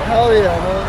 Hell yeah, man.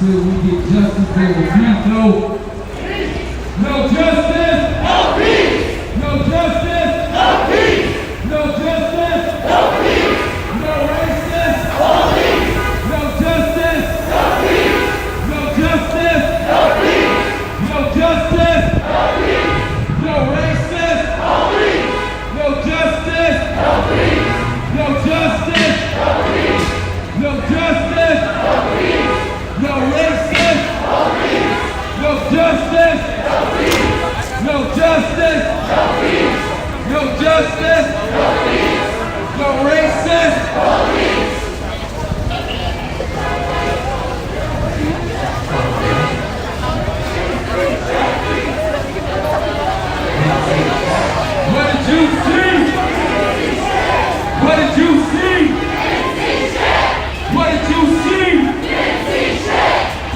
Till we get justice, there will be no justice, no peace. No justice, no peace. No justice, no peace. No racist, no peace. No justice, no peace. No justice, no peace. No justice, no peace. No racist, no peace. No justice, no peace. No justice, no peace. No justice, no peace. No racist, no peace. No justice, no peace. No justice, no peace. No justice, no peace. No racist, no peace. What did you see? What did you see? What did you see?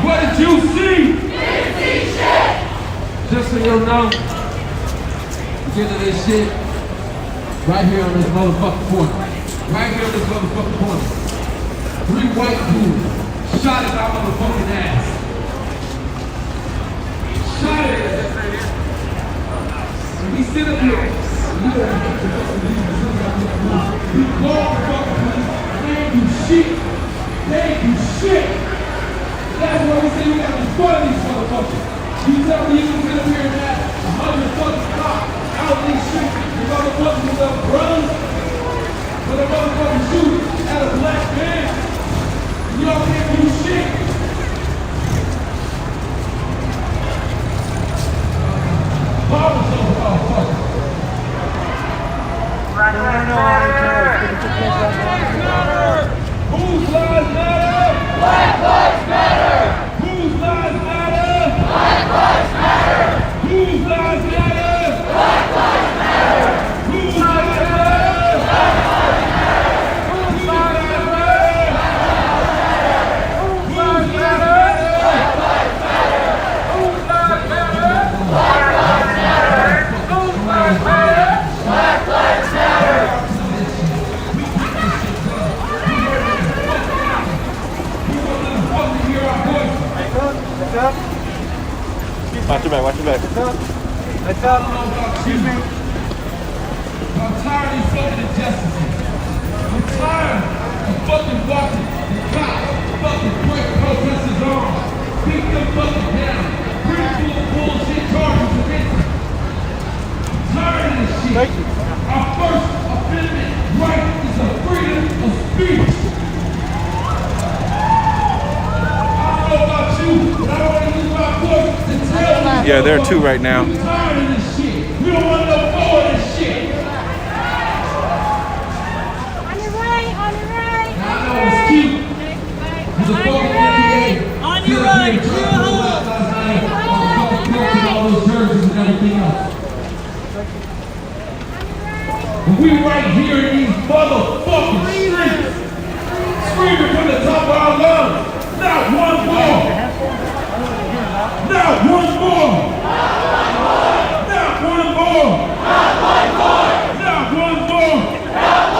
What did you see? Just so you'll know, get to this shit right here on this motherfucking corner. Right here on this motherfucking corner. 3 white dudes shot at our motherfucking ass. Shot at us. We sit up here. We call the fucking police. They ain't do shit. They ain't do shit. That's why we say we gotta destroy these motherfuckers. You tell me you can sit up here and have 100 fucking cops out in these streets. The motherfuckers with the brothers, with a motherfucking shooter at a black man. Y'all can't do shit. Power's over motherfuckers. Black lives matter. Whose lives matter? Black lives matter! Whose lives matter? Black lives matter! Whose lives matter? Black lives matter! Whose lives matter? Black lives matter! Whose lives matter? Whose lives matter? Black lives matter! Whose lives matter? Black lives matter! Whose lives matter? Black lives matter! Watch your back, watch your back. What's up? Excuse me. I'm tired of these fucking injustices. I'm tired of fucking watching the cops fucking break protesters' arms, beat them fucking down, bring full bullshit charges against them. I'm tired of this shit. Thank you. Our First Amendment right is the freedom of speech. I don't know about you, but I want to use my voice to tell you. Yeah, there are 2 right now. I'm tired of this shit. We don't want no more of this shit. On your right, on your right. I know it's cute. There's a fucking NBA. On your right, All those jerseys and everything else. And we right here in these motherfucking streets, screaming from the top of our lungs. Not one more. Not one more. Not one more. Not one more. Not one more. Not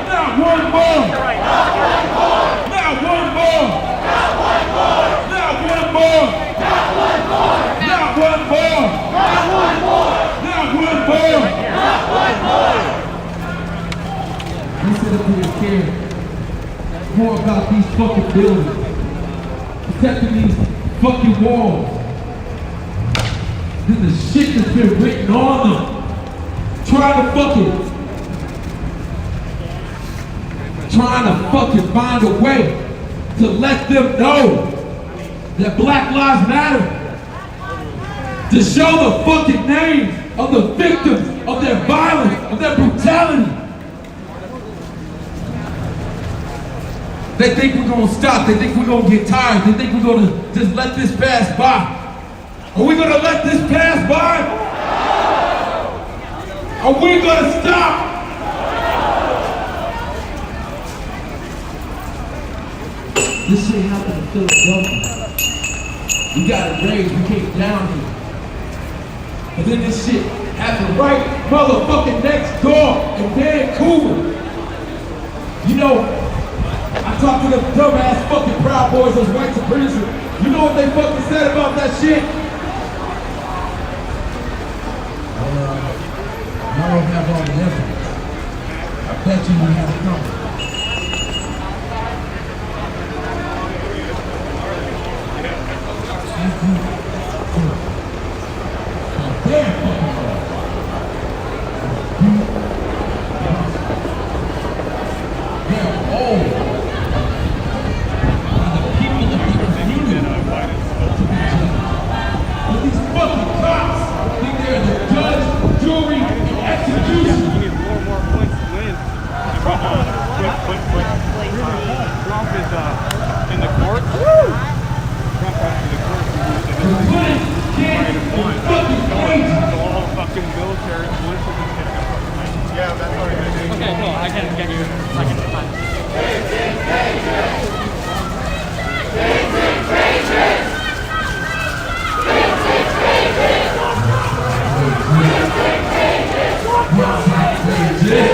one more. Not one more. Not one more. Not one more. Not one more. Not one more. Not one more. Not one more. Not one more. Not one more. We sit up here and care more about these fucking buildings, protecting these fucking walls, than the shit that's been written on them. Trying to fucking find a way to let them know that Black Lives Matter. To show the fucking names of the victims of their violence, of their brutality. They think we're gonna stop, they think we're gonna get tired, they think we're gonna just let this pass by. Are we gonna let this pass by? Are we gonna stop? This shit happened in Philadelphia. We got enraged, we came down here. And then this shit happened right motherfucking next door in Vancouver. You know, I talked to them dumbass fucking Proud Boys, those white supremacists. You know what they fucking said about that shit? I don't have all the evidence. I bet you we have it coming. Damn fucking God. They're old. And the people of the community to be judged. But these fucking cops think they're the judge, jury, and execution. You need more points to win. Trump is in the court. Trump has to the court. All fucking military police. Yeah, that's already been doing. Okay, cool. I can get you. I can find. What's outrageous?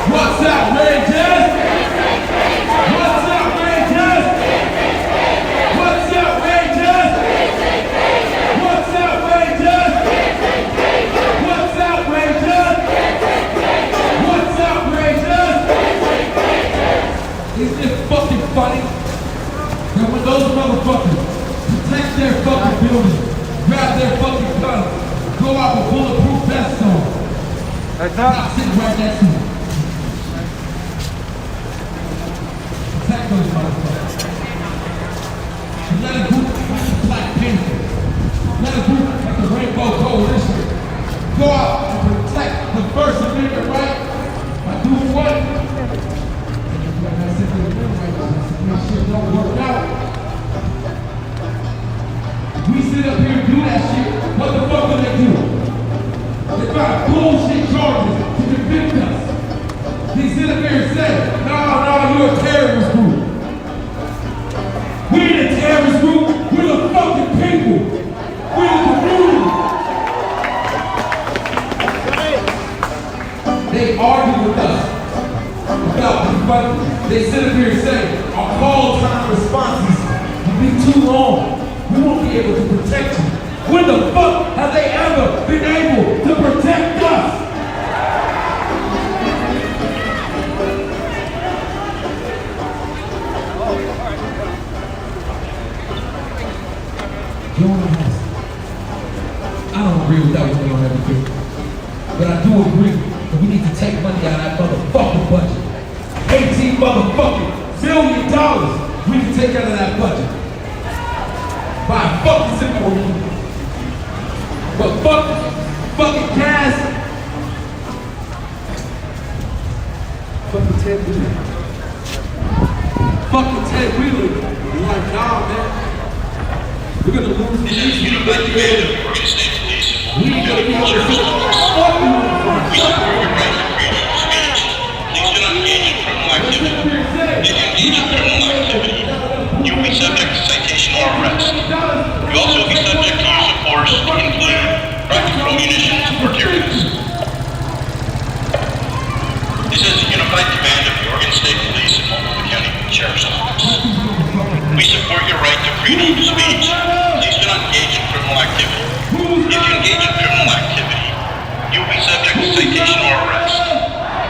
What's outrageous? What's outrageous? What's outrageous? What's outrageous? What's outrageous? Is this fucking funny? That when those motherfuckers protect their fucking buildings, grab their fucking guns, go out with bulletproof vests on, Heads not up. sitting right next to them. Protect those motherfuckers. And let a group like the Black Panthers, let a group like the Rainbow Coalition go out and protect the First Amendment right by doing what? Like I said to the women right now, this shit don't work out. We sit up here and do that shit, what the fuck do they do? They got bullshit charges to convict us. They sit up here and say, no, you're a terrorist group. We ain't a terrorist group, we're the fucking people. We're the community. They argue with us about this fight. They sit up here and say, our call time responses will be too long. We won't be able to protect you. When the fuck have they ever been able to protect us? I don't agree with that one on everything. But I do agree that we need to take money out of that motherfucking budget. $18 motherfucking billion we can take out of that budget. Buy a fucking simple one. But fucking gas. Fucking Ted Wheeler. Fucking Ted Wheeler. You're like, nah, man. We're gonna lose the lease. We ain't gonna be able to fuck you. Certified Command of the Oregon State Police and Multnomah County Sheriff's Office. We support your right to freedom of speech. Please do not engage in criminal activity. If you engage in criminal activity, you will be subject to citation or arrest.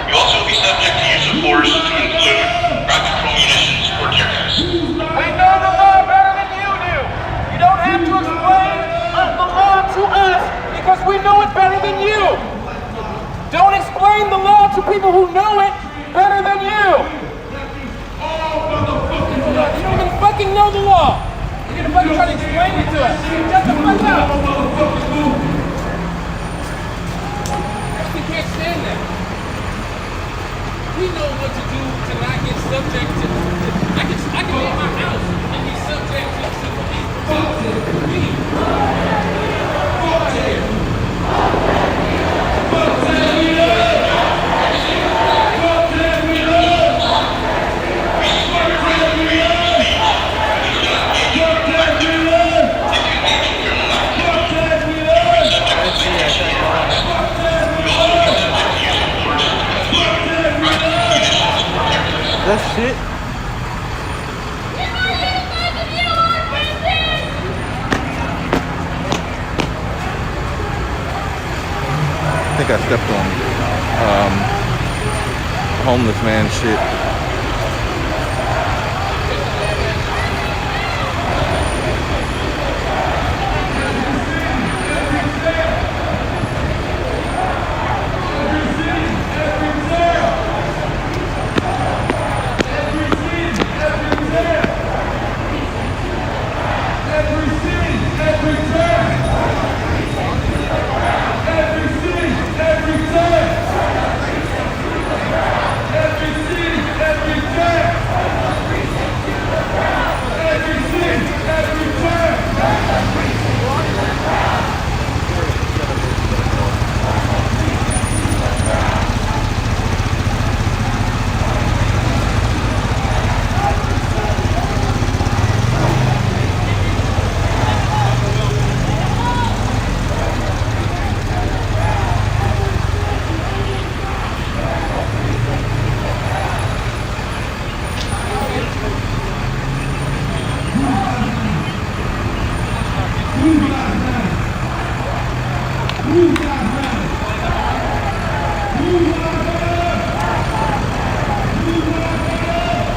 You also will be subject to use of force to include rapid control munitions or tear gas. We know the law better than you do. You don't have to explain the law to us because we know it better than you. Don't explain the law to people who know it better than you. You don't even fucking know the law. You're gonna fucking try to explain it to us. Shut the fuck up. We can't stand that. We know what to do to not get subject to. I can be in my house and be subject to civil me. Go out here. That shit. I think I stepped on homeless man shit.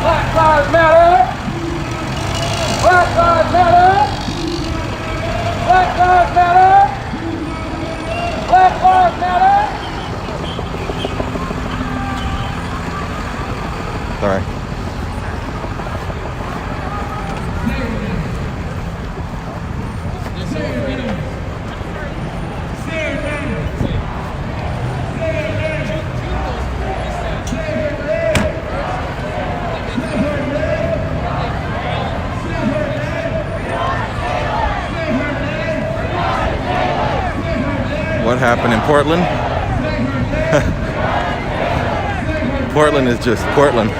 Black Lives Matter! Black Lives Matter! Black Lives Matter! Black Lives Matter! Sorry. What happened in Portland? Portland is just Portland.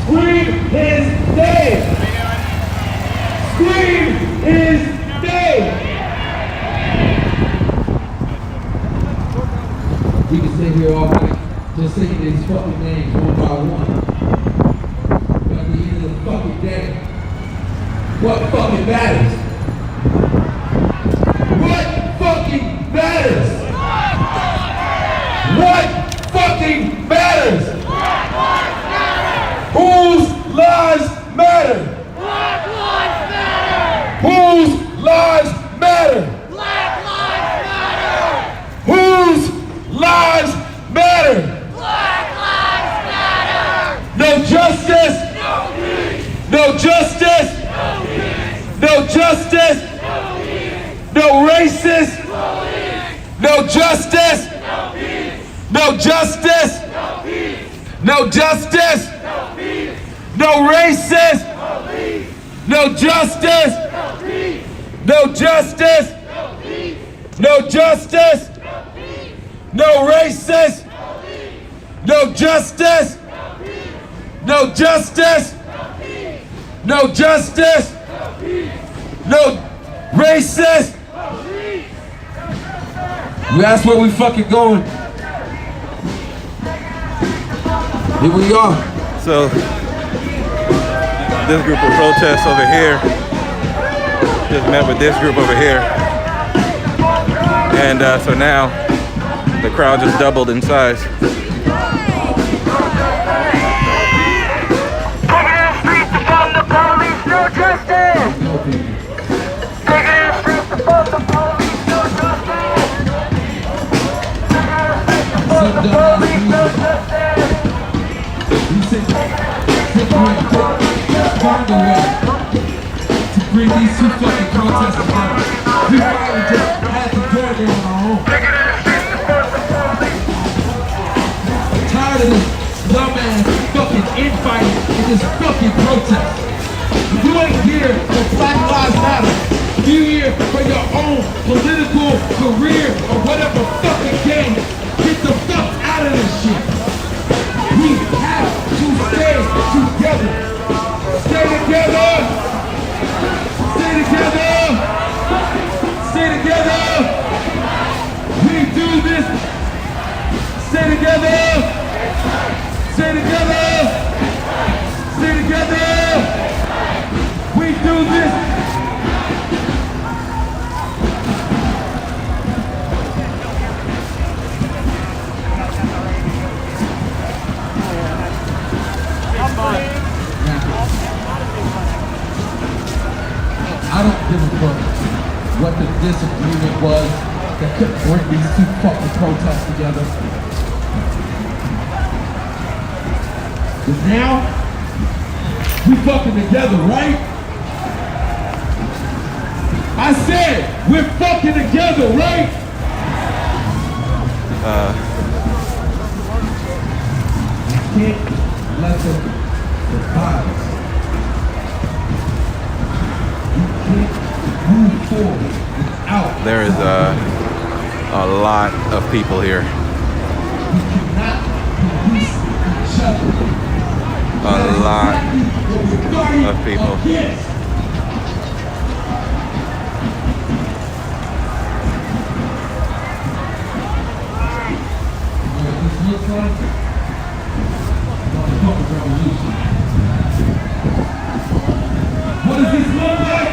Scream is dead! Scream is here all night just saying these fucking names one by one. But at the end of the fucking day, what fucking matters? What fucking matters? What fucking matters? Whose lives matter? Black lives matter! Whose lives matter? Black lives matter! Whose lives matter? Black lives matter! No justice! No peace! No justice! No peace! No justice! No peace! No racist! Police! No justice! No peace! No justice! No peace! No justice! No peace! No racist! Police! No justice! No peace! No justice! No peace! No justice! No peace! No racist! No justice! No justice! No justice! No racist! That's where we fucking going. Here we are. So this group of protests over here just met with this group over here. And so now the crowd just doubled in size. Find a way to bring these two fucking protests together. We finally just had to do it on our own. I'm tired of this dumbass fucking infighting in this fucking protest. If you ain't here for Black Lives Matter, if you here for your own political career or whatever fucking game, get the fuck out of this shit. We have to stay together. Stay together! Stay together! Stay together! We do this! Stay together! Stay together! Stay together! We do this! I don't give a fuck what the disagreement was that couldn't bring these two fucking protests together. But now, we fucking together, right? I said, we're fucking together, right? You can't let them divide us. There is a lot of people here. A lot of people. What does this look like?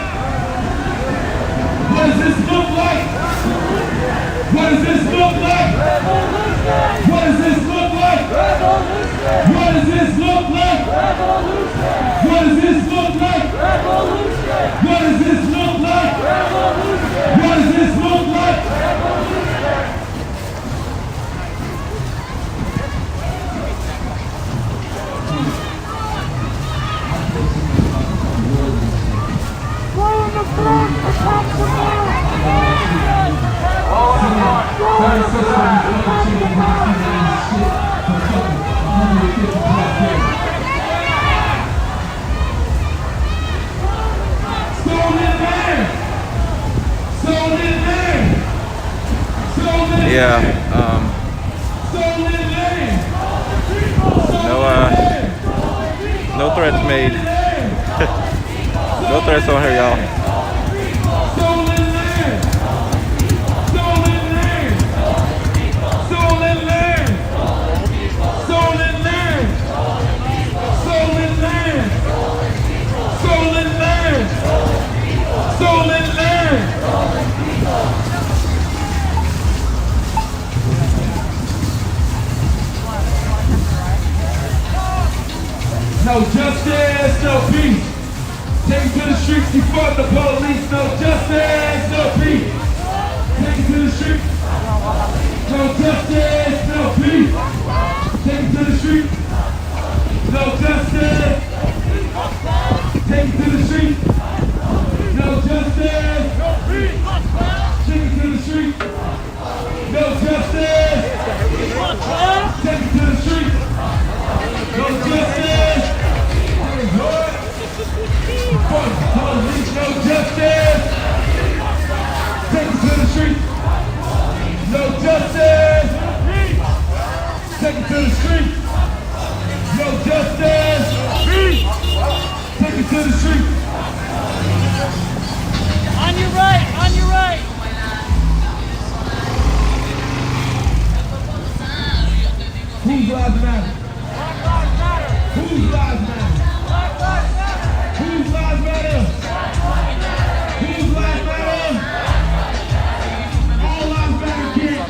What does this look like? What does this look like? What does this look like? What does this look like? What does this look like? What does this look like? What does this look like? Yeah. No threats made. No threats on her, y'all. Stolen land! Fuck the police, no justice, no peace. Take it to the street. No justice, no peace. Take it to the street. No justice. Take it to the street. No justice. No peace. Take it to the street. No justice. Take it to the street. No justice. Fuck police, no justice. Take it to the street. No justice. Take it to the street. No justice. Take it to the street. On your right, on your right. Whose lives matter? Black lives matter. Whose lives matter? Black lives matter. Whose lives matter? Whose lives matter? All lives matter, kid.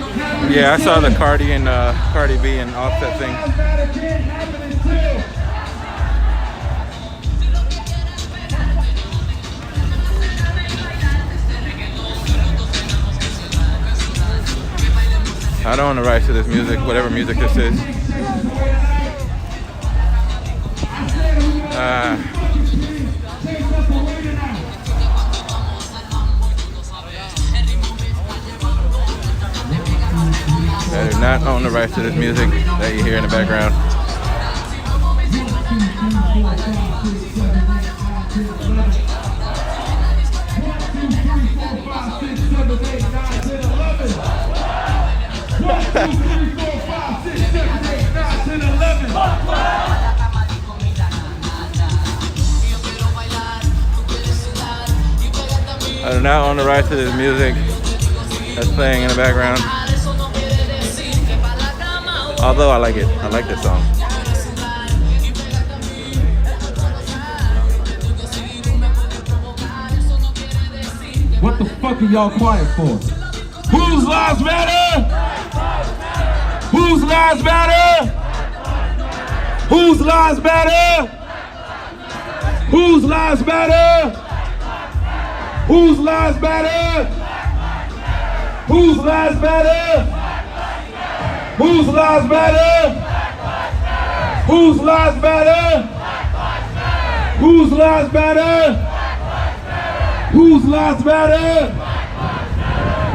Yeah, I saw the Cardi and Cardi B and Offset thing. All lives matter, kid. Happening too. I don't own the rights to this music, whatever music this is. I do not own the rights to this music that you hear in the background. I do not own the rights to this music that's playing in the background. Although I like it. I like this song. What the fuck are y'all quiet for? Whose lives matter? Whose lives matter? Whose lives matter? Whose lives matter? Whose lives matter? Whose lives matter? Whose lives matter? Whose lives matter? Whose lives matter? Whose lives matter?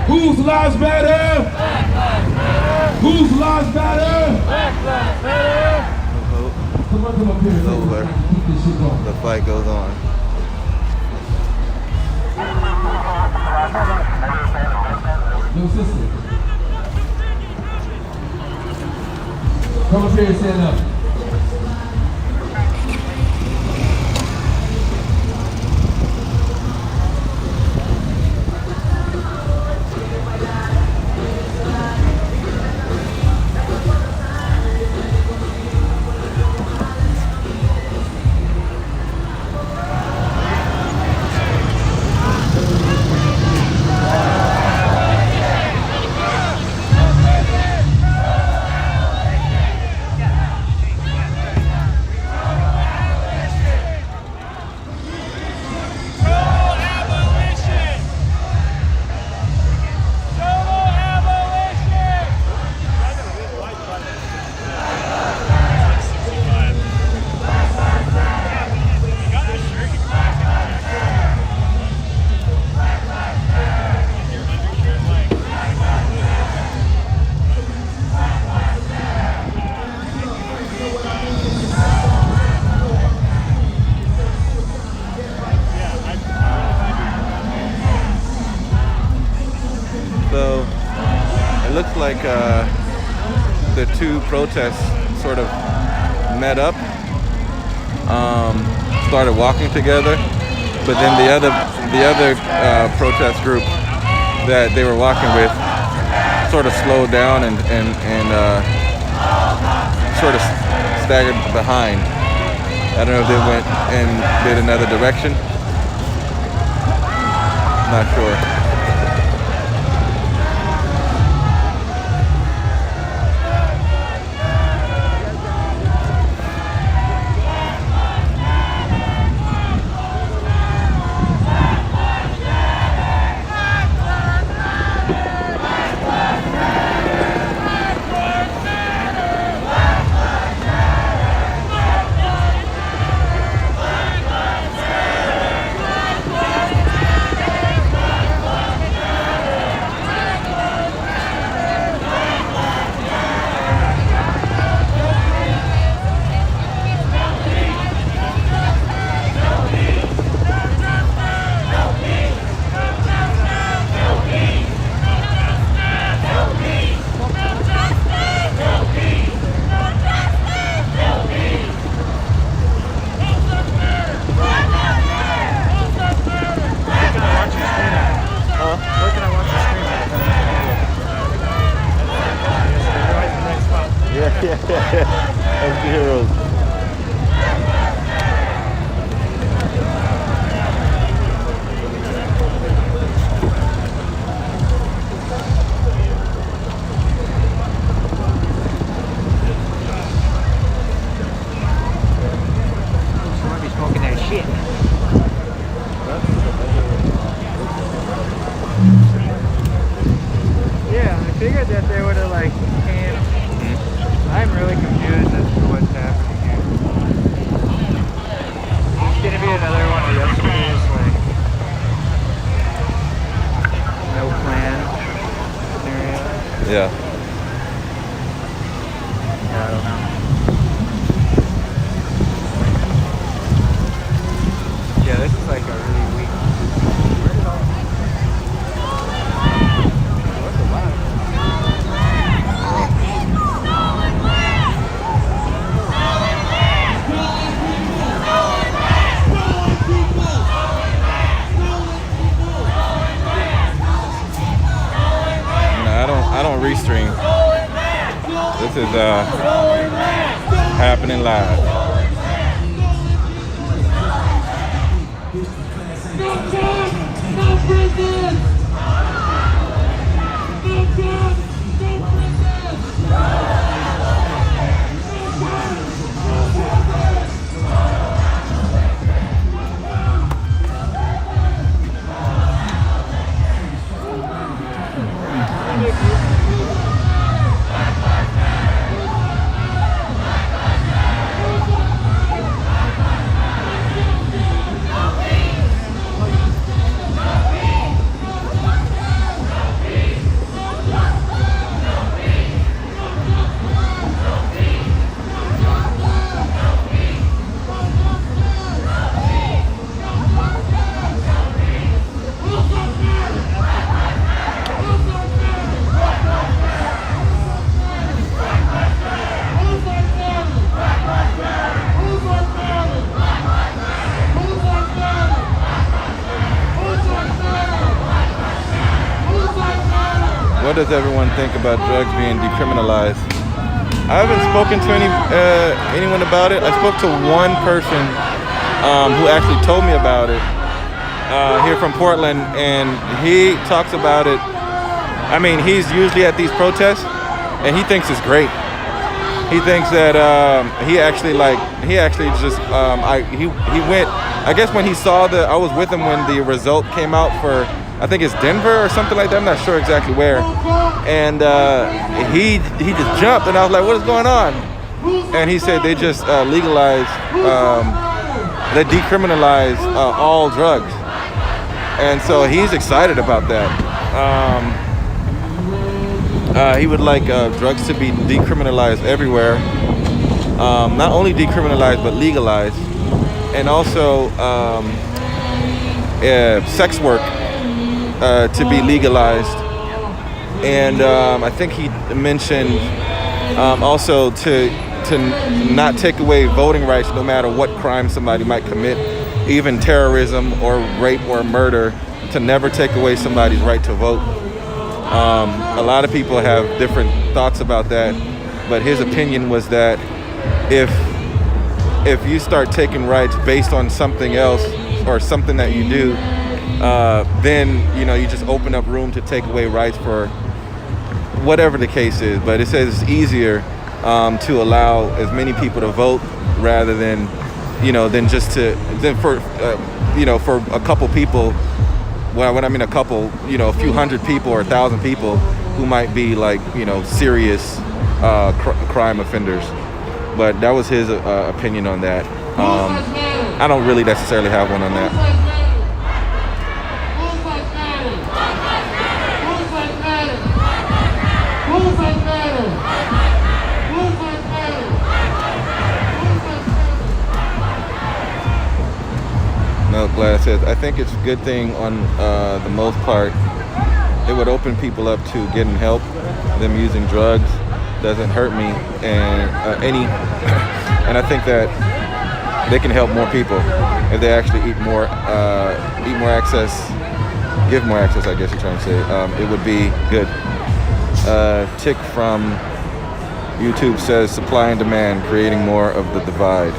Whose lives matter? Whose lives matter? Come on, It's over. The fight goes on. No sister. Come up here and stand up. So it looks like the two protests sort of met up, started walking together, but then the other protest group that they were walking with sort of slowed down and sort of staggered behind. I don't know if they went and did another direction. Not sure. Yeah. Yeah, I don't know. Yeah, this is like a really weak. Where did all? What's the line? I don't restream. This is happening live. No jobs, no prison! No jobs, no prison! What does everyone think about drugs being decriminalized? I haven't spoken to anyone about it. I spoke to one person who actually told me about it here from Portland, and he talks about it. I mean, he's usually at these protests, and he thinks it's great. He thinks that he actually just he went. I guess when he saw I was with him when the result came out for, I think it's Denver or something like that. I'm not sure exactly where. And he just jumped, and I was like, "What is going on?" And he said they just legalized, they decriminalized all drugs, and so he's excited about that. He would like drugs to be decriminalized everywhere, not only decriminalized but legalized, and also sex work to be legalized. And I think he mentioned also to not take away voting rights no matter what crime somebody might commit, even terrorism or rape or murder, to never take away somebody's right to vote. A lot of people have different thoughts about that, but his opinion was that if you start taking rights based on something else or something that you do, then you just open up room to take away rights for whatever the case is. But it says it's easier to allow as many people to vote rather than for a couple people. Well, when I mean a couple, a few hundred people or 1,000 people who might be like serious crime offenders. But that was his opinion on that. I don't really necessarily have one on that. No, Glad says, I think it's a good thing on the most part. It would open people up to getting help. Them using drugs doesn't hurt me and and I think that they can help more people if they actually eat more access, give more access, I guess you're trying to say. It would be good. Tick from YouTube says supply and demand, creating more of a divide.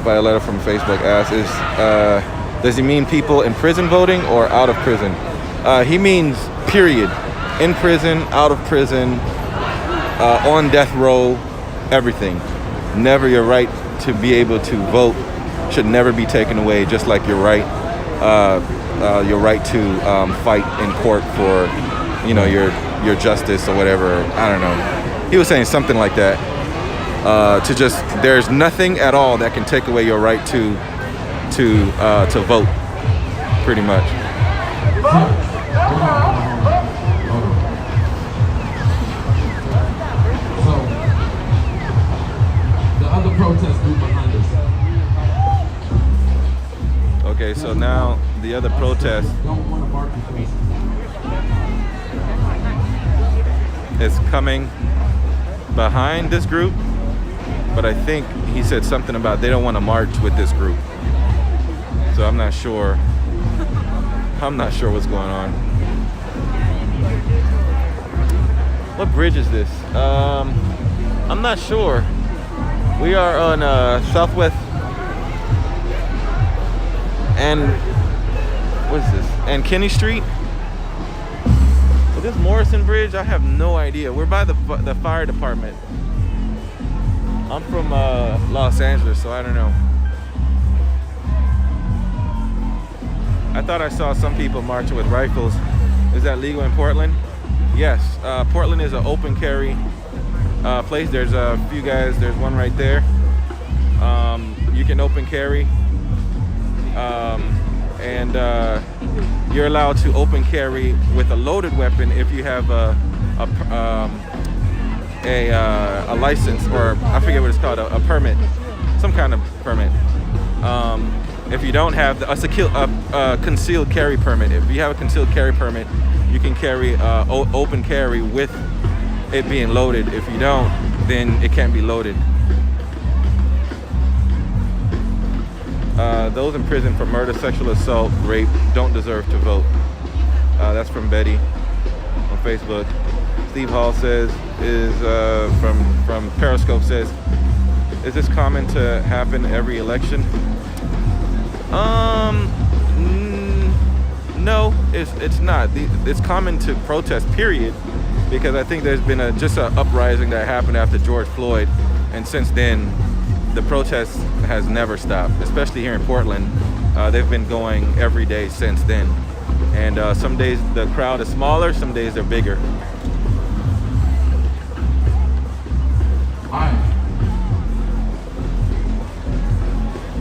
Violetta from Facebook asks, does he mean people in prison voting or out of prison? He means period. In prison, out of prison, on death row, everything. Never your right to be able to vote should never be taken away, just like your right to fight in court for, your justice or whatever. I don't know. He was saying something like that. There's nothing at all that can take away your right to vote. pretty much. So, the other protest group behind us. Okay, so now the other protest Don't want to mark your face. is coming behind this group, but I think he said something about they don't want to march with this group. So I'm not sure. I'm not sure what's going on. What bridge is this? I'm not sure. We are on Southwest and what is this? And Kenny Street. Is this Morrison Bridge? I have no idea. We're by the fire department. I'm from Los Angeles, so I don't know. I thought I saw some people marching with rifles. Is that legal in Portland? Yes. Portland is an open carry place. There's a few guys. There's one right there. You can open carry. And you're allowed to open carry with a loaded weapon if you have a license, or I forget what it's called, a permit, some kind of permit. If you don't have a concealed carry permit, if you have a concealed carry permit, you can carry open carry with it being loaded. If you don't, then it can't be loaded. Those in prison for murder, sexual assault, rape don't deserve to vote. That's from Betty on Facebook. Steve Hall says, from Periscope says, is this common to happen every election? No, it's not. It's common to protest, period, because I think there's been just an uprising that happened after George Floyd, and since then, the protest has never stopped, especially here in Portland. They've been going every day since then. And some days the crowd is smaller, some days they're bigger.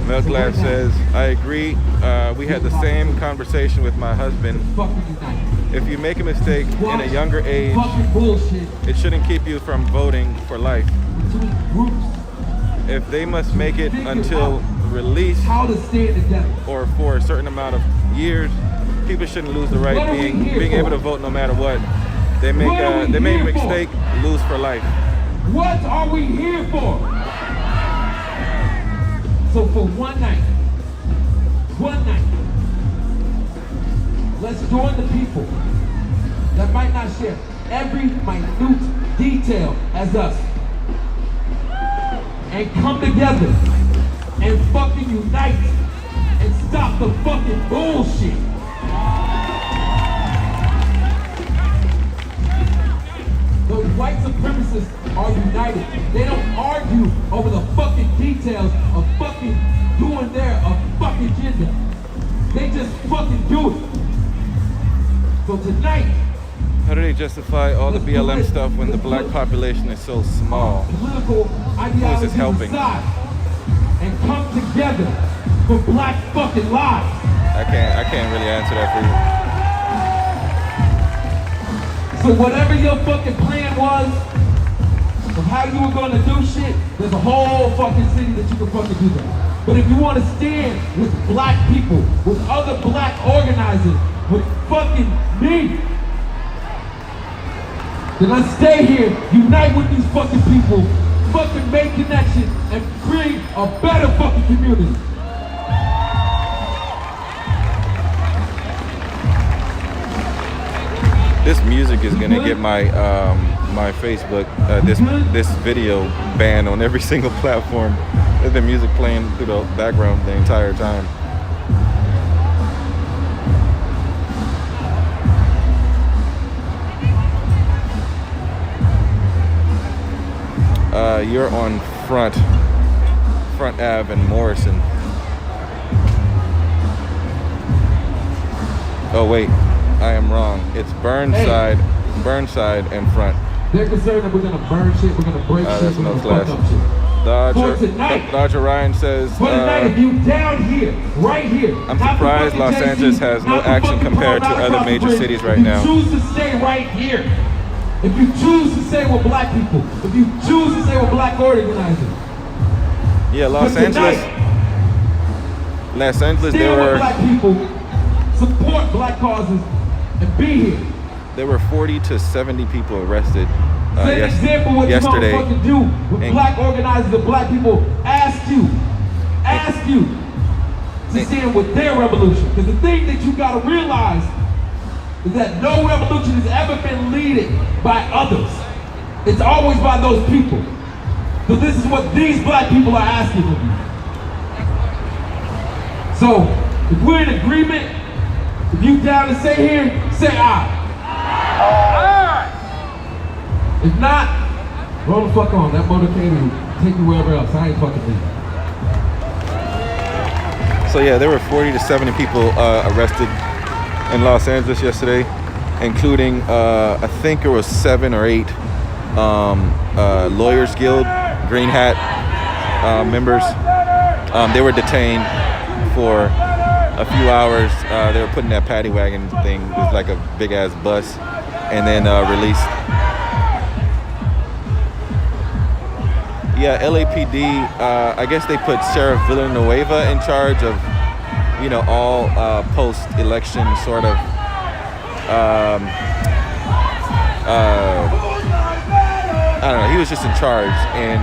Milk Lab says, I agree. We had the same conversation with my husband. If you make a mistake in a younger age, it shouldn't keep you from voting for life. If they must make it until release or for a certain amount of years, people shouldn't lose the right being able to vote no matter what. They make a mistake, lose for life. What are we here for? So for one night, let's join the people that might not share every minute detail as us, and come together and fucking unite and stop the fucking bullshit. Those white supremacists are united. They don't argue over the fucking details of fucking doing their fucking agenda. They just fucking do it. So tonight, how do they justify all the BLM stuff when the black population is so small? Political Who is this helping? And come together for black fucking lives. I can't really answer that for So you. whatever your fucking plan was of how you were gonna do shit, there's a whole fucking city that you can fucking do that. But if you want to stand with black people, with other black organizers, with fucking me, then let's stay here, unite with these fucking people, fucking make connections, and create a better fucking community. This music is gonna get my my Facebook this video banned on every single platform. There's been music playing through the background the entire time. You're on Front Ave in Morrison. Oh wait, I am wrong. It's Burnside and Front. They're concerned that we're gonna burn shit, we're gonna break shit, that's we're no gonna fuck class. up shit. Dodger, For tonight. Dodger Ryan says, For tonight, if you down here, right here. I'm not the surprised fucking Los JC, Angeles has no not the action fucking compared to Colorado other across the major bridge. cities right If now. you choose to stay right here, if you choose to stay with black people, if you choose to stay with black organizers, yeah, Los but Angeles, tonight, they stand with were black people, support black causes, and be here. there were 40 to 70 people arrested Set an example what yesterday. you motherfucking do with And- black organizers and black people ask you to stand with their revolution. Because the thing that you gotta realize is that no revolution has ever been led by others. It's always by those people. So this is what these black people are asking of you. So if we're in agreement, if you down to stay here, say aye. If not, roll the fuck on. That motorcade will take you wherever else. I ain't fucking leaving. So yeah, there were 40 to 70 people arrested in Los Angeles yesterday, including I think it was 7 or 8 Lawyers Guild, Green Hat members. They were detained for a few hours. They were put in that paddy wagon thing. It was like a big ass bus, and then released. Yeah, LAPD, I guess they put Sheriff Villanueva in charge of, all post-election sort of, I don't know, he was just in charge, and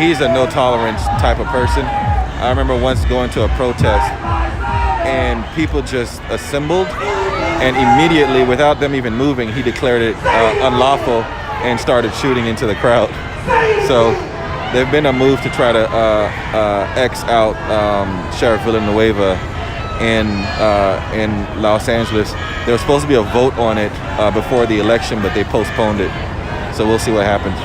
he's a no-tolerance type of person. I remember once going to a protest, and people just assembled, and immediately, without them even moving, he declared it unlawful and started shooting into the crowd. So there's been a move to try to X out Sheriff Villanueva in Los Angeles. There was supposed to be a vote on it before the election, but they postponed it. So we'll see what happens.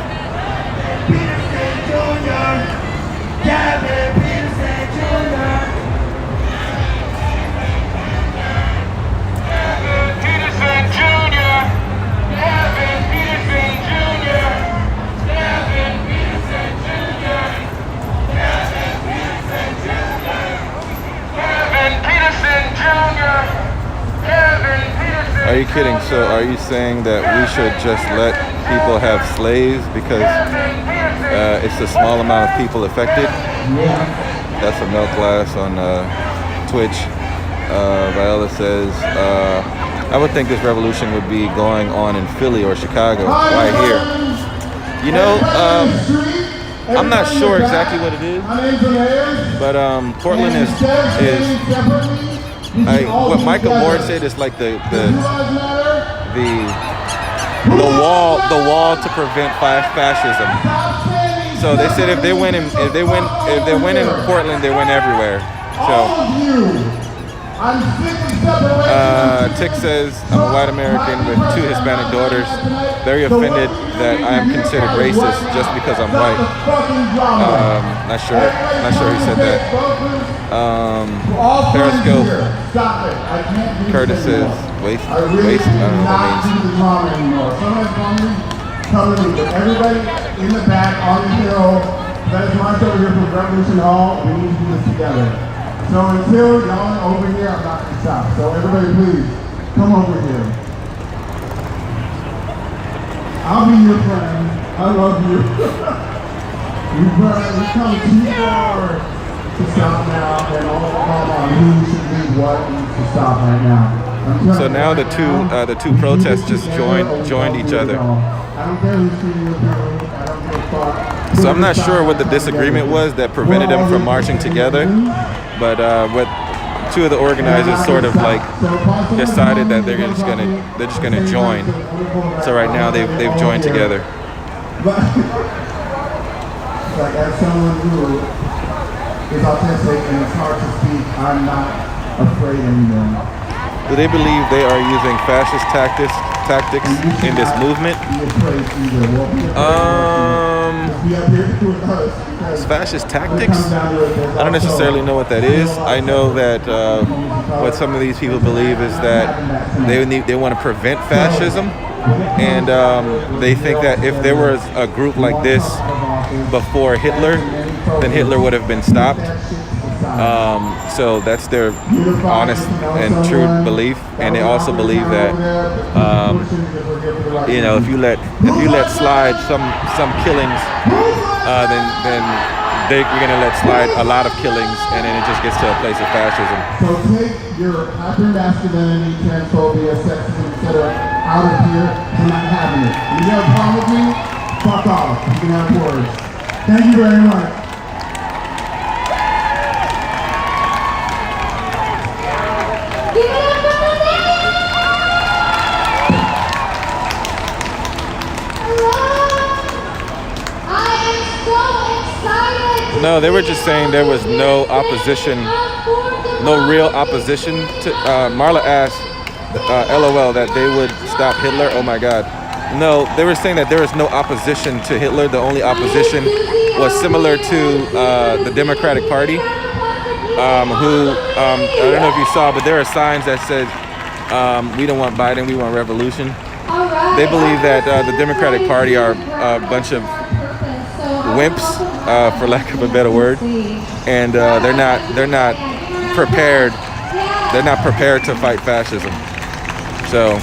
Are you kidding? So are you saying that we should just let people have slaves because it's a small amount of people affected? That's a milk glass on Twitch. Viola says, I would think this revolution would be going on in Philly or Chicago. Why here? I'm not sure exactly what it is, but Portland is what Michael Moore said is like the wall to prevent fascism. So they said if they win in Portland, they win everywhere. So Tick says, I'm a white American with 2 Hispanic daughters, very offended that I am considered racist just because I'm white. Not sure he said that. Periscope, Curtis says, waste, I don't know what that means. Everybody in the back on the hill, that is marched over here from Revolution Hall. We need to do this together. So until y'all are over here, I'm not going to stop. So everybody please, come over here. I'll be your friend. I love you. We come too far to stop now, and all on who should do what needs to stop right now. So now the two protests just joined each other. I don't care who's shooting your people. I don't give a fuck. So I'm not sure what the disagreement was that prevented them from marching together, but what 2 of the organizers sort of like decided that they're just gonna join. So right now they've joined together. But like as someone who is autistic and it's hard to speak, I'm not afraid anymore. Do they believe they are using fascist tactics in this movement? Fascist tactics? I don't necessarily know what that is. I know that what some of these people believe is that they want to prevent fascism, and they think that if there was a group like this before Hitler, then Hitler would have been stopped. So that's their honest and true belief, and they also believe that you know, if you let slide some killings, then they're gonna let slide a lot of killings, and then it just gets to a place of fascism. So take your hyper-masculinity, transphobia, sexism, etc. out of here. I'm not having it. You have a problem with me? Fuck off. You can have words. Thank you very much. No, they were just saying there was no opposition, no real opposition to. Marla asked, LOL, that they would stop Hitler. Oh my God. No, they were saying that there was no opposition to Hitler. The only opposition was similar to the Democratic Party, who, I don't know if you saw, but there are signs that said, we don't want Biden, we want revolution. They believe that the Democratic Party are a bunch of wimps, for lack of a better word, and they're not prepared. They're not prepared to fight fascism. So.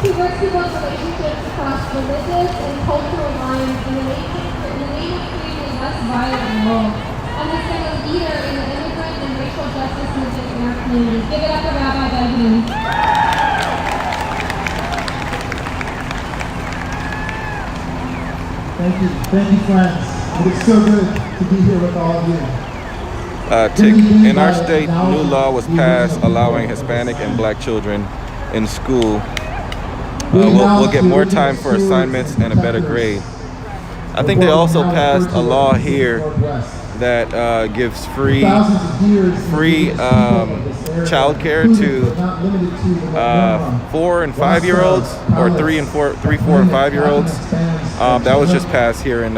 He works to build relationships across religious and cultural lines in the name of creating a less violent world. And has been a leader in the immigrant and racial justice movement in our community. Give it up for Rabbi Benjamin. Thank you, friends. It is so good to be here with all of you. In our state, new law was passed allowing Hispanic and Black children in school. We'll get more time for assignments and a better grade. I think they also passed a law here that gives free childcare to 4 and 5 year olds, or 3, 4, and 5 year olds. That was just passed here in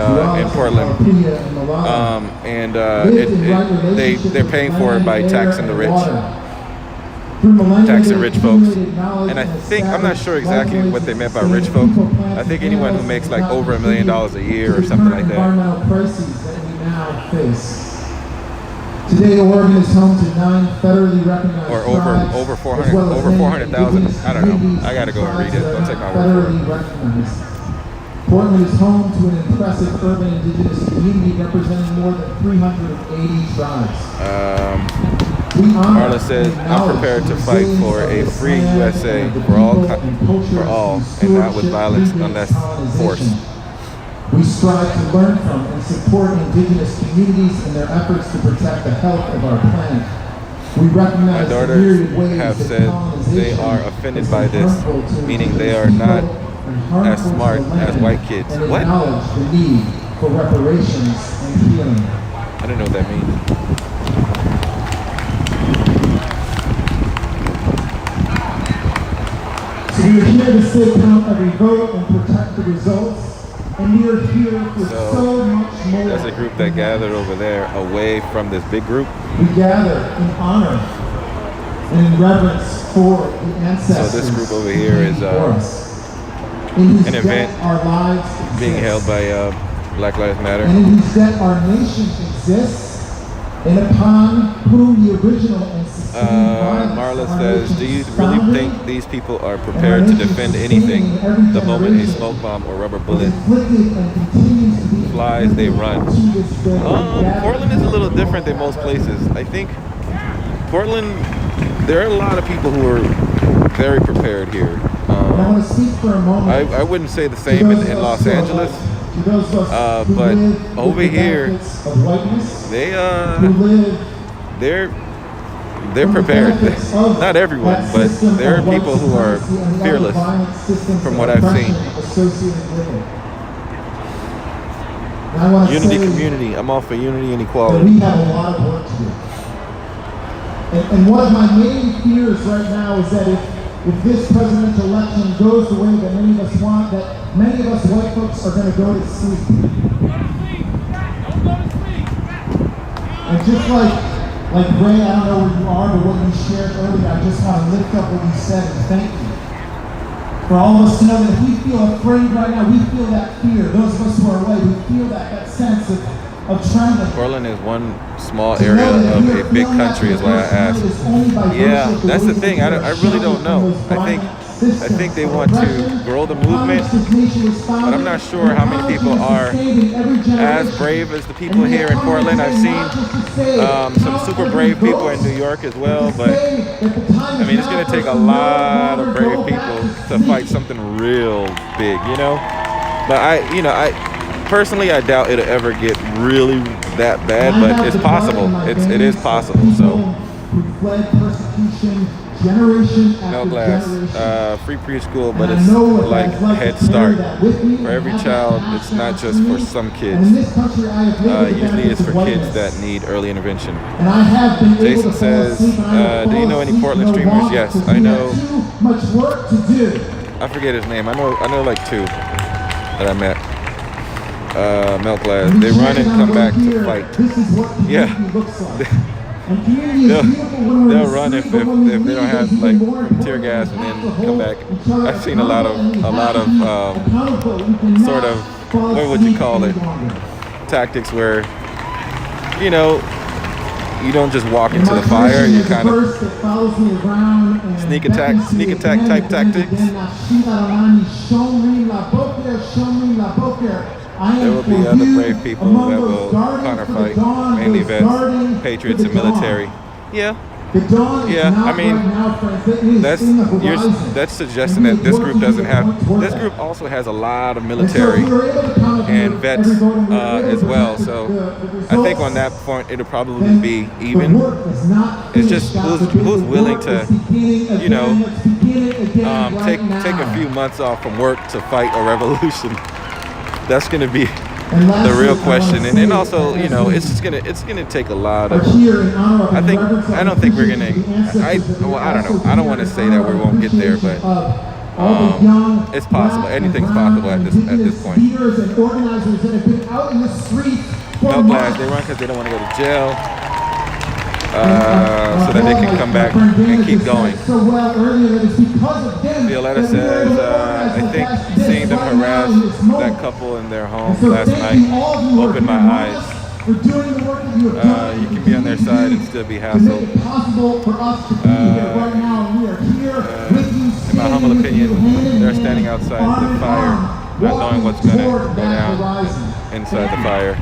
Portland, and they're paying for it by taxing the rich. Taxing rich folks. And I'm not sure exactly what they meant by rich folk. I think anyone who makes like over $1 million a year or something like that. Today, Oregon is home to 9 federally recognized or over 400,000. I don't know. I gotta go and read it. Don't take my word for it. Portland is home to an impressive urban indigenous community representing more than 380 tribes. Marla says, I'm prepared to fight for a free USA for all, and not with violence unless force. We strive to learn from and support indigenous communities in their efforts to protect the health of our planet. We recognize my daughters have said they are offended by this, meaning they are not as smart as white kids. What? The need for reparations and healing. I don't know what that means. So we are here to still count every vote and protect the results. And we are here for so much more. There's a group that gathered over there away from this big group. We gather in honor and in reverence for the ancestors. So this group over here is an event being held by Black Lives Matter. And in whose debt our nation exists, and upon whom the original and Marla says, do you really think these people are prepared to defend anything the moment a smoke bomb or rubber bullet flies, they run? Portland is a little different than most places. I think Portland, there are a lot of people who are very prepared here. I want to speak for a moment. I wouldn't say the same in Los Angeles, but over here, they're prepared. Not everyone, but there are people who are fearless from what I've seen. Unity, community. I'm all for unity and equality. We have a lot of work to do. And one of my main fears right now is that if this presidential election goes the way that many of us want, that many of us white folks are going to go to sleep. And just like Like Ray, I don't know where you are, but what you shared earlier, I just want to lift up what you said and thank you. For all of us to know that if we feel afraid right now, we feel that fear. Those of us who are away, we feel that sense of trembling. Portland is one small area of a big country is why I asked. Yeah, that's the thing. I really don't know. I think they want to grow the movement, but I'm not sure how many people are as brave as the people here in Portland. I've seen some super brave people in New York as well, but I mean, it's going to take a lot of brave people to fight something real big, you know? But personally, I doubt it'll ever get really that bad, but it's possible. It is possible, so. Mel Glass, free preschool, but it's like Head Start. For every child, it's not just for some kids. Usually it's for kids that need early intervention. Jason says, do you know any Portland streamers? Yes, I know. I forget his name. I know like two that I met. Mel Glass. They run and come back to fight. Yeah. They'll run if they don't have like tear gas and then come back. I've seen a lot of sort of, what would you call it, tactics where, you know, you don't just walk into the fire, you kind of sneak attack type tactics. There will be other brave people that will counterfight, mainly vets, patriots, and military. Yeah. I mean, that's suggesting that this group doesn't have. This group also has a lot of military and vets as well. So I think on that point it'll probably be even. It's just who's willing to, you know, take a few months off from work to fight a revolution. That's going to be the real question, and also, you know, it's gonna take a lot of. I don't think we're gonna. I don't know. I don't want to say that we won't get there, but it's possible. Anything's possible at this point. Mel Glass, they run because they don't want to go to jail, so that they can come back and keep going. Violetta says, I think seeing them harass that couple in their home last night opened my eyes. You can be on their side and still be hassled. In my humble opinion, they're standing outside the fire, not knowing what's going to go down inside the fire.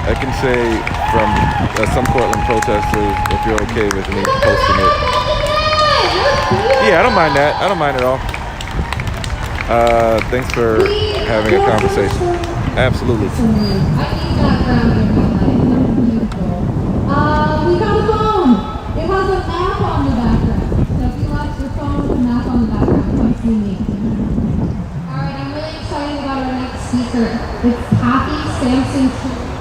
I can say from some Portland protesters, if you're okay with me posting it. Yeah, I don't mind that. I don't mind at all. Thanks for having a conversation. Absolutely. We got a phone. It has a map on the background. So if you left your phone with a map on the background, come see me. Alright, I'm really excited about our next speaker. It's Kathy Sampson Cruz.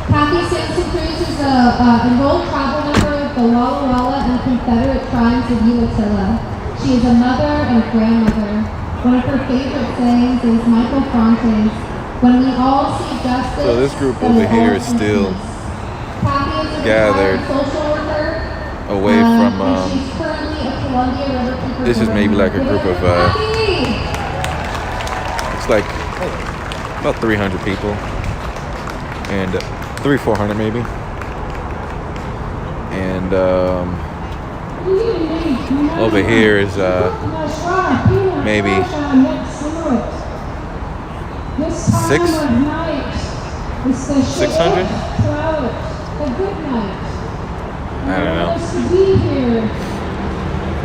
Kathy Sampson Cruz is a enrolled tribal member of the Walla Walla and Confederate tribes of Umatilla. She is a mother and grandmother. One of her favorite sayings is Michael Frante's, "When we all see justice." So this group over here is still gathered away from. This is maybe like a group of. It's like about 300 people, and 300-400 maybe, and over here is maybe 600. I don't know. To be here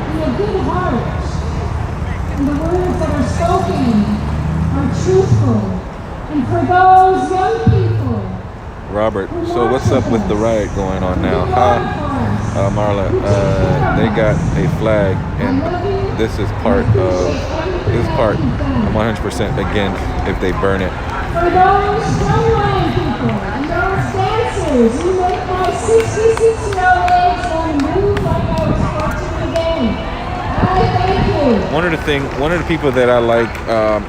in a good heart, and the words that are spoken are truthful, and for those young people. Robert, so what's up with the riot going on now? Marla, they got a flag, and this part I'm 100% against if they burn it. For those struggling people and those dancers who make my 66-year-old legs want to move like I was watching the game. I thank you. One of the people that I like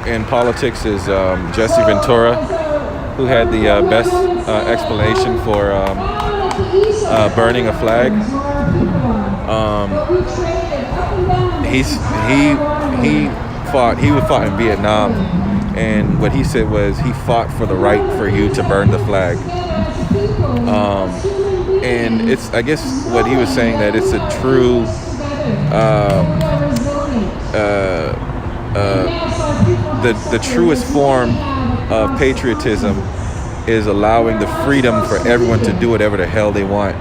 in politics is Jesse Ventura, who had the best explanation for burning a flag. He would fought in Vietnam, and what he said was he fought for the right for you to burn the flag. And it's, I guess what he was saying, that it's a true the truest form of patriotism is allowing the freedom for everyone to do whatever the hell they want,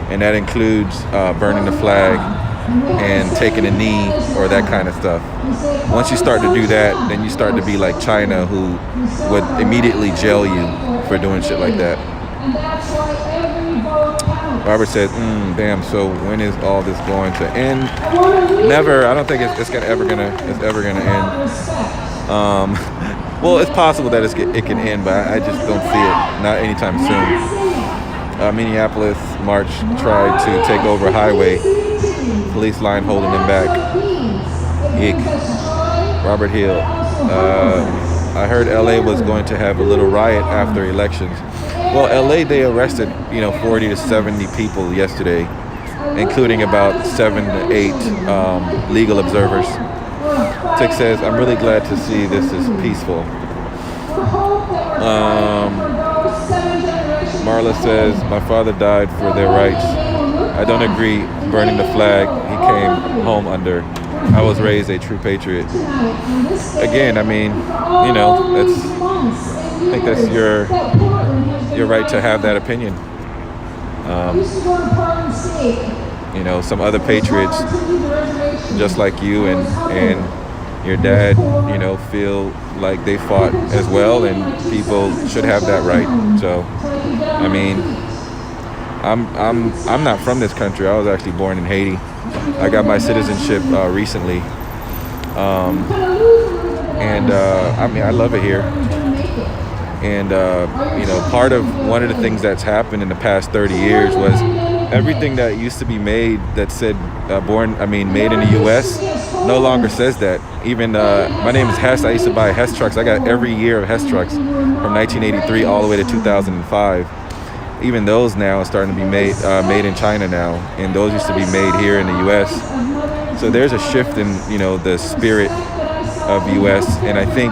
and that includes burning the flag and taking a knee or that kind of stuff. Once you start to do that, then you start to be like China, who would immediately jail you for doing shit like that. Robert said, damn, so when is all this going to end? Never. I don't think it's ever gonna end. Well, it's possible that it can end, but I just don't see it. Not anytime soon. Minneapolis March tried to take over highway. Police line holding them back. Eek. Robert Hill. I heard LA was going to have a little riot after elections. Well, LA, they arrested 40 to 70 people yesterday, including about 7 to 8 legal observers. Tick says, I'm really glad to see this is peaceful. Marla says, my father died for their rights. I don't agree burning the flag he came home under. I was raised a true patriot. Again, I mean, I think that's your right to have that opinion. Some other patriots, just like you and your dad, feel like they fought as well, and people should have that right. So, I mean, I'm not from this country. I was actually born in Haiti. I got my citizenship recently, I love it here. And part of one of the things that's happened in the past 30 years was everything that used to be made that said made in the U.S. no longer says that. Even my name is Hess. I used to buy Hess trucks. I got every year of Hess trucks from 1983 all the way to 2005. Even those now are starting to be made in China now, and those used to be made here in the U.S. So there's a shift in the spirit of U.S. and I think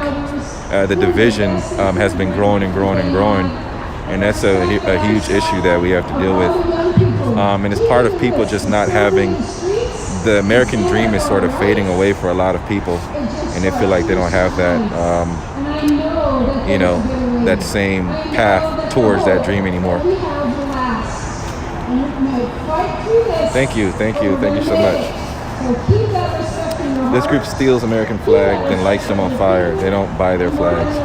the division has been growing and growing and growing, and that's a huge issue that we have to deal with. And it's part of people just not having the American dream is sort of fading away for a lot of people, and they feel like they don't have that that same path towards that dream anymore. Thank you so much. This group steals American flag, then lights them on fire. They don't buy their flags.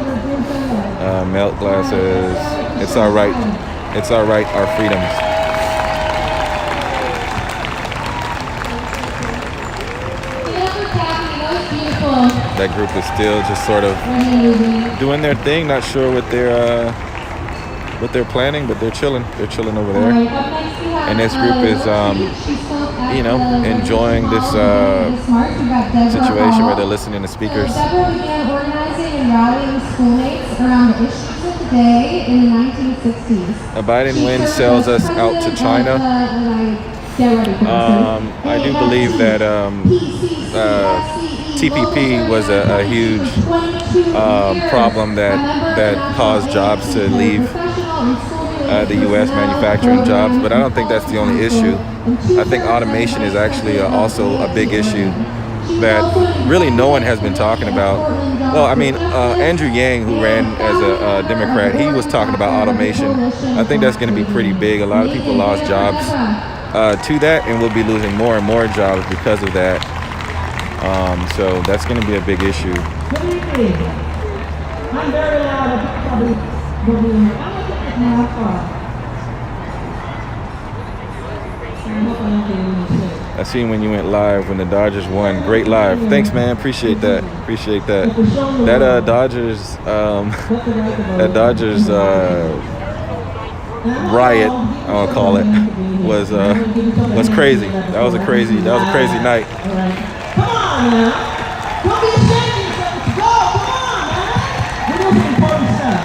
Melt glasses. It's our right, our freedoms. That group is still just sort of doing their thing, not sure what they're planning, but they're chilling. They're chilling over there. And this group is, enjoying this situation where they're listening to speakers. Deborah began organizing and rallying schoolmates around the issues of the day in the 1960s. A Biden win sells us out to China. I do believe that TPP was a huge problem that caused jobs to leave the U.S. manufacturing jobs, but I don't think that's the only issue. I think automation is actually also a big issue that really no one has been talking about. Well, Andrew Yang, who ran as a Democrat, he was talking about automation. I think that's going to be pretty big. A lot of people lost jobs to that, and we'll be losing more and more jobs because of that. So that's going to be a big issue. I'm very loud. I seen when you went live when the Dodgers won. Great live. Thanks, man. Appreciate that. That Dodgers riot, I'll call it, was crazy. That was a crazy night. Come on now. Don't be ashamed of yourself. Go. Come on, man. We're doing some important stuff.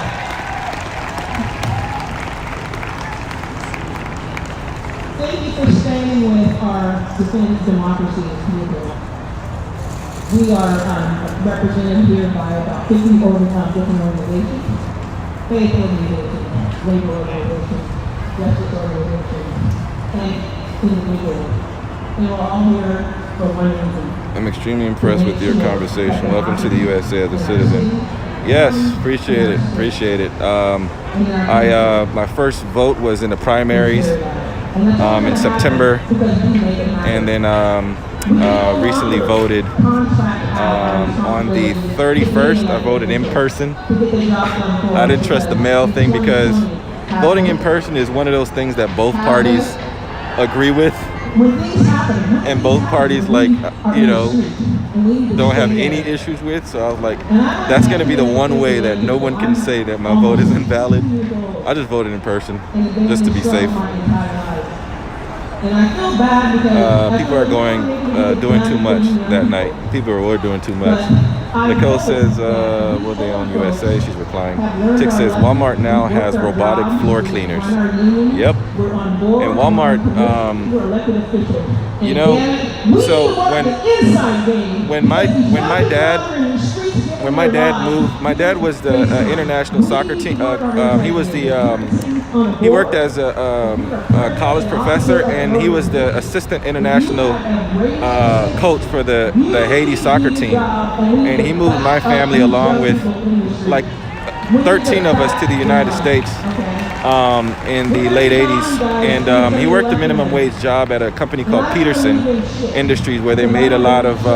defends democracy and people. We are represented here by about 50 different organizations, faith organizations, labor organizations, justice organizations, and individuals. And we're all here for one reason. I'm extremely impressed with your conversation. Welcome to the USA as a citizen. Yes, appreciate it. My first vote was in the primaries in September, and then recently voted on the 31st. I voted in person. I didn't trust the mail thing because voting in person is one of those things that both parties agree with, and both parties don't have any issues with. So I was like, that's going to be the one way that no one can say that my vote is invalid. I just voted in person just to be safe. People are doing too much that night. People were doing too much. Nicole says, were they on USA? She's replying. Tick says, Walmart now has robotic floor cleaners. Yep. And Walmart, so when my dad moved, my dad was the international soccer team. He worked as a college professor, and he was the assistant international coach for the Haiti soccer team. And he moved my family along with like 13 of us to the United States in the late 80s. And he worked a minimum wage job at a company called Peterson Industries, where they made a lot of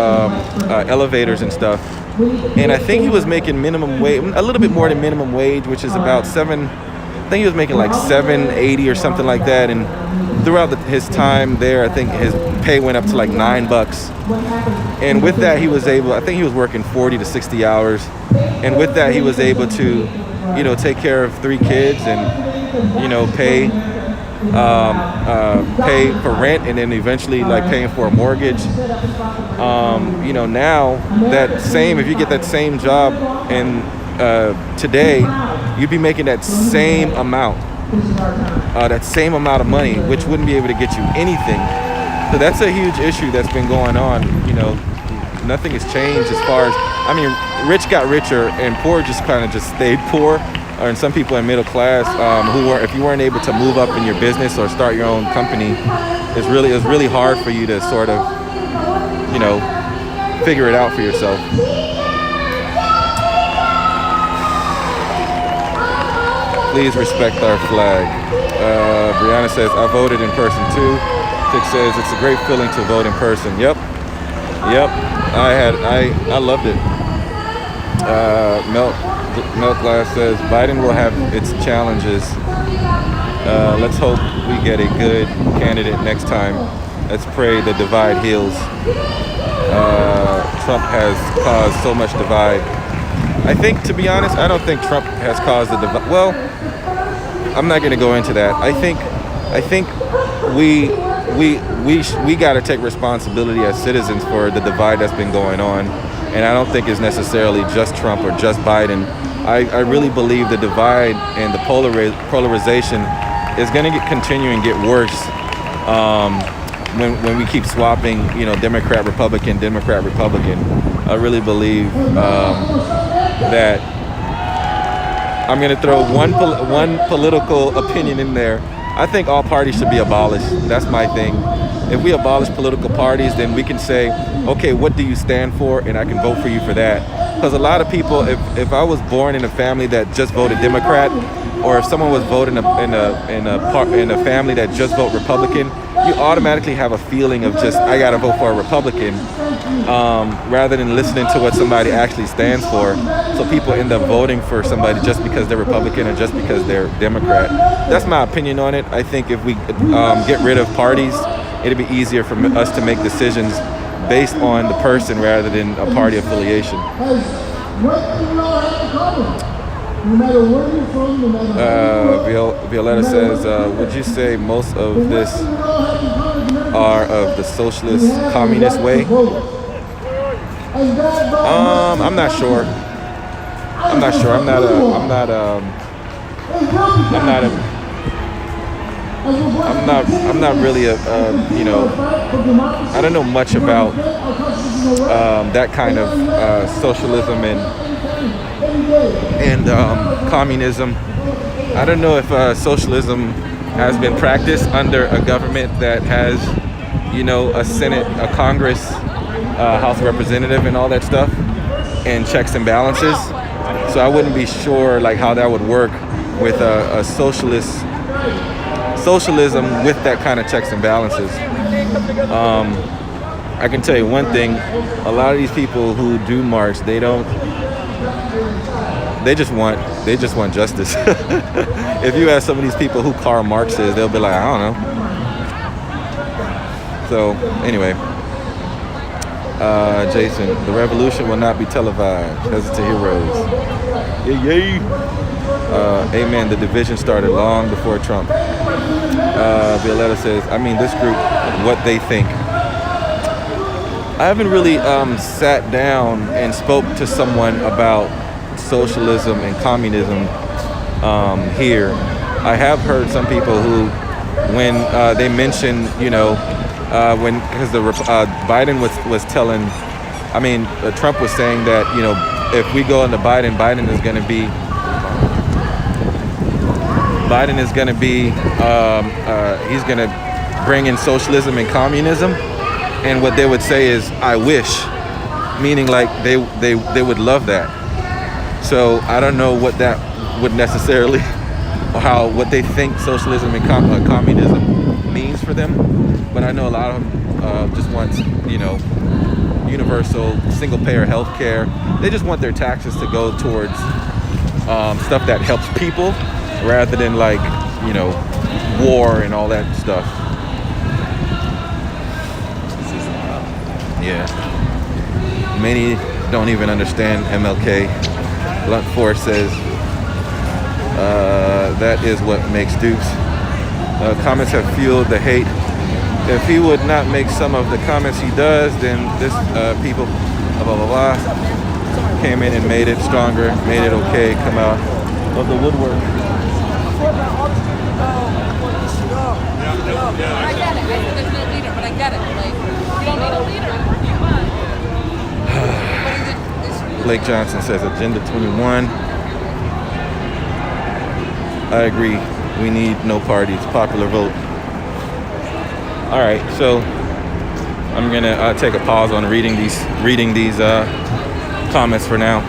elevators and stuff. And I think he was making minimum wage, a little bit more than minimum wage, which is about I think he was making like $7.80 or something like that. And throughout his time there, I think his pay went up to like $9. And with that, I think he was working 40 to 60 hours. And with that, he was able to, take care of 3 kids and, pay for rent, and then eventually like paying for a mortgage. Now that same, if you get that same job and today, you'd be making that same amount of money, which wouldn't be able to get you anything. So that's a huge issue that's been going on. Nothing has changed as far as, rich got richer and poor just kind of just stayed poor. And some people in middle class if you weren't able to move up in your business or start your own company, it's really hard for you to sort of, figure it out for yourself. Please respect our flag. Brianna says, I voted in person too. Tick says, it's a great feeling to vote in person. Yep. I loved it. Milk Glass says, Biden will have its challenges. Let's hope we get a good candidate next time. Let's pray the divide heals. Trump has caused so much divide. I think, to be honest, I don't think Trump has caused the divide. Well, I'm not going to go into that. I think we got to take responsibility as citizens for the divide that's been going on. And I don't think it's necessarily just Trump or just Biden. I really believe the divide and the polarization is going to continue and get worse when we keep swapping, Democrat, Republican. I really believe that I'm going to throw one political opinion in there. I think all parties should be abolished. That's my thing. If we abolish political parties, then we can say, okay, what do you stand for? And I can vote for you for that. Because a lot of people, if I was born in a family that just voted Democrat, or if someone was voting in a family that just vote Republican, you automatically have a feeling of just, I gotta vote for a Republican, rather than listening to what somebody actually stands for. So people end up voting for somebody just because they're Republican or just because they're Democrat. That's my opinion on it. I think if we get rid of parties, it'll be easier for us to make decisions based on the person rather than a party affiliation. Violetta says, would you say most of this are of the socialist communist way? I'm not sure. I'm not I'm not really a you know, I don't know much about that kind of socialism and communism. I don't know if socialism has been practiced under a government that has, you know, a Senate, a Congress, House of Representative, and all that stuff, and checks and balances. So I wouldn't be sure like how that would work with a socialism with that kind of checks and balances. I can tell you one thing: a lot of these people who do march, they just want justice. If you ask some of these people who Karl Marx is, they'll be like, I don't know. So anyway, Jason, the revolution will not be televised. Hesitant heroes. Yay. Amen. The division started long before Trump. Violetta says, I mean, this group, what they think. I haven't really sat down and spoke to someone about socialism and communism here. I have heard some people who, when they mention, you know, because Biden was telling, I mean, Trump was saying that, you know, if we go into Biden is going to be, he's going to bring in socialism and communism. And what they would say is, I wish, meaning like they would love that. So I don't know what that would necessarily, or what they think socialism and communism means for them. But I know a lot of them just want, you know, universal single-payer health care. They just want their taxes to go towards stuff that helps people, rather than like, you know, war and all that stuff. Yeah. Many don't even understand MLK. Blunt Force says that is what makes Dukes. Comments have fueled the hate. If he would not make some of the comments he does, then this people, blah, blah, blah, blah, came in and made it stronger, made it okay, come out of the woodwork. I get it. I said there's no leader, but I get it. Like, you don't need a leader. Blake Johnson says Agenda 21. I agree. We need no parties. Popular vote. All right, so I'm gonna take a pause on reading these comments for now.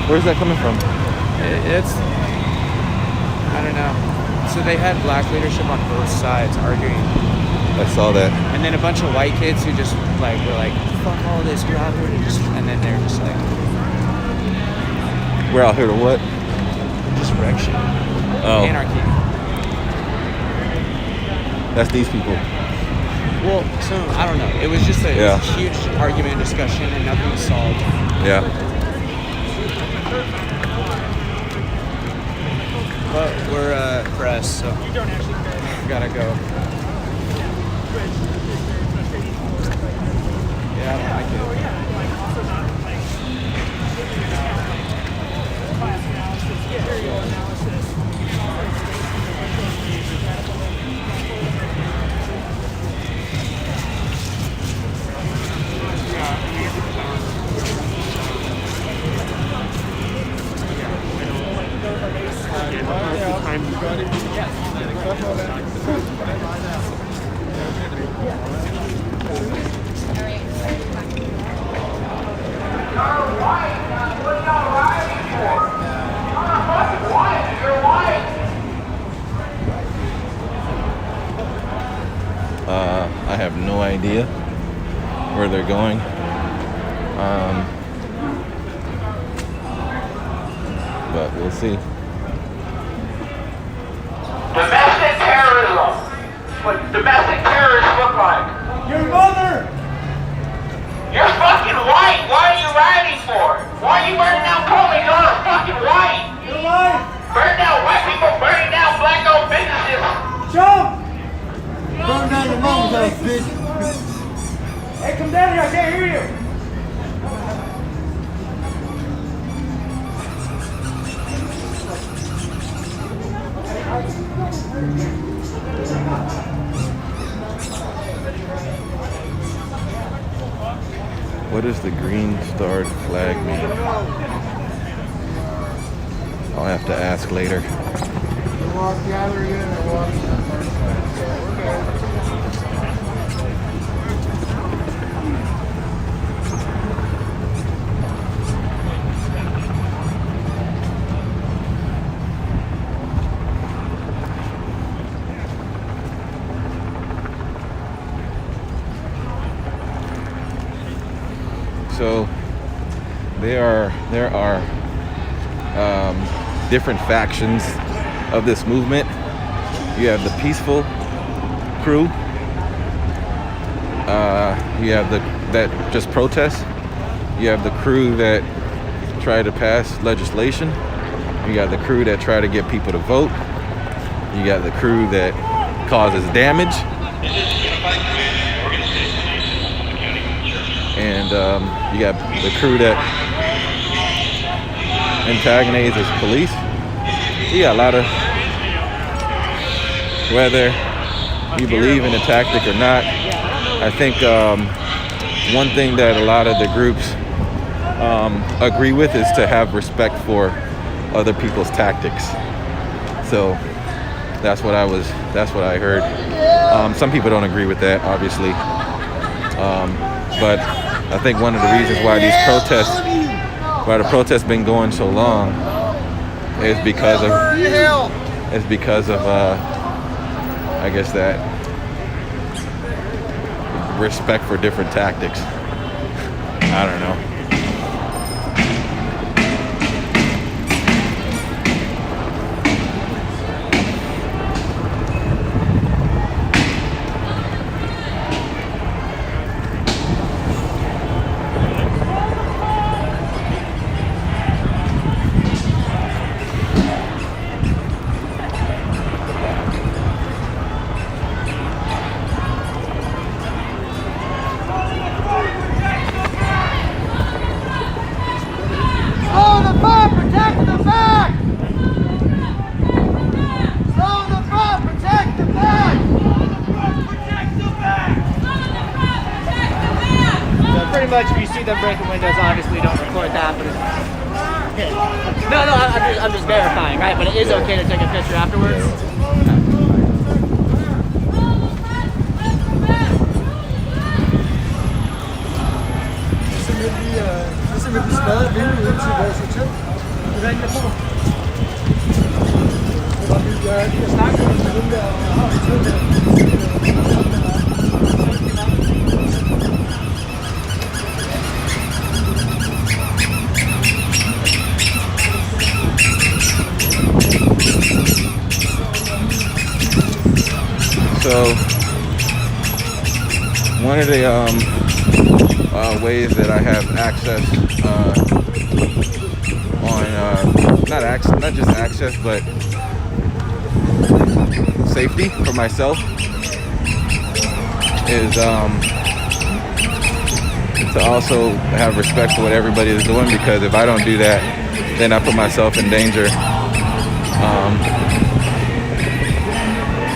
Where's that coming from? It's, I don't know. So they had black leadership on both sides arguing. I saw that. And then a bunch of white kids who just like were like, fuck all this, we're out here to just, and then they're just like, we're out here to what? just wreck shit. Oh. Anarchy. That's these people. Well, so I don't know. It was just a huge argument and discussion and nothing was solved. Yeah. But we're press, so we gotta go. Yeah, I don't like it. I have no idea where they're going. but we'll see. Domestic terrorism. What domestic terrorists look like. Your mother! You're fucking white. What are you riding for? Why are you burning down Coley? You're fucking white. Your life! Burn down white people, burning down black-owned businesses. Jump! Burn down your mom's house, bitch. Hey, come down here. I can't hear you. What does the green starred flag mean? I'll have to ask later. So there are different factions of this movement. You have the peaceful crew. You have that just protest. You have the crew that try to pass legislation. You got the crew that try to get people to vote. You got the crew that causes damage. And you got the crew that antagonizes police. You got a lot of, whether you believe in the tactic or not, I think one thing that a lot of the groups agree with is to have respect for other people's tactics. So that's what I heard. Some people don't agree with that, obviously. But I think one of the reasons why the protests been going so long is because of I guess that respect for different tactics. I don't know. Much if you see them breaking windows, obviously don't record that, but it's okay. No, I'm just verifying, right? But it is okay to take a picture afterwards. So one of the ways that I have access on not just access, but safety for myself is to also have respect for what everybody is doing, because if I don't do that, then I put myself in danger.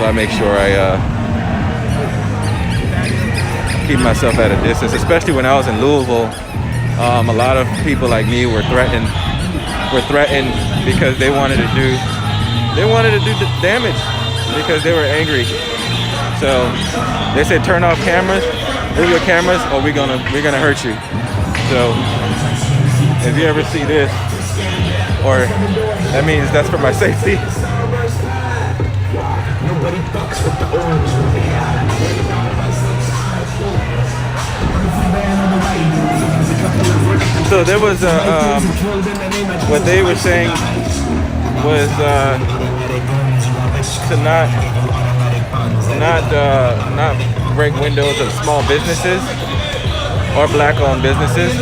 So I make sure I keep myself at a distance, especially when I was in Louisville. A lot of people like me were threatened because they wanted to do damage because they were angry. So they said, turn off cameras, move your cameras, or we're gonna hurt you. So if you ever see this, or that means that's for my safety. So there was what they were saying was to not break windows of small businesses or black-owned businesses.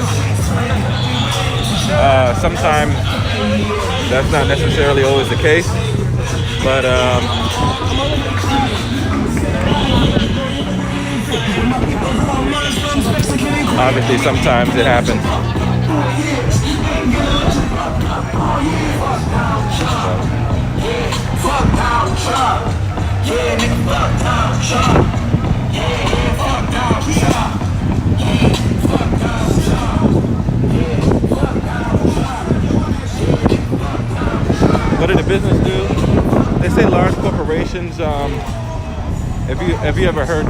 Sometimes that's not necessarily always the case, but obviously sometimes it happens. What did the business do? They say large corporations. Have you ever heard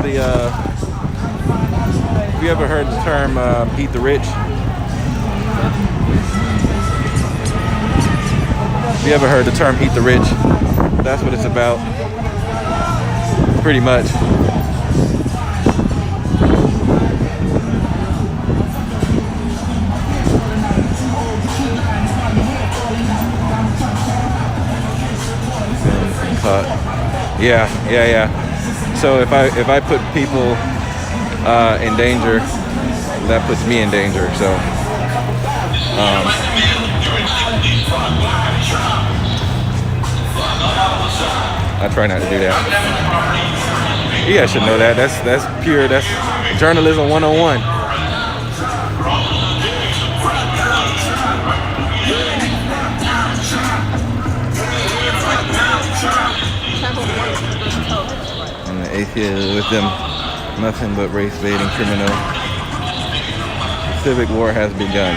the term "eat the rich"? Have you ever heard the term "eat the rich"? That's what it's about, pretty much. Yeah. So if I put people in danger, that puts me in danger. So I try not to do that. You guys should know that. That's pure. That's journalism 101. And the atheist with them, nothing but race baiting criminal. The civic war has begun.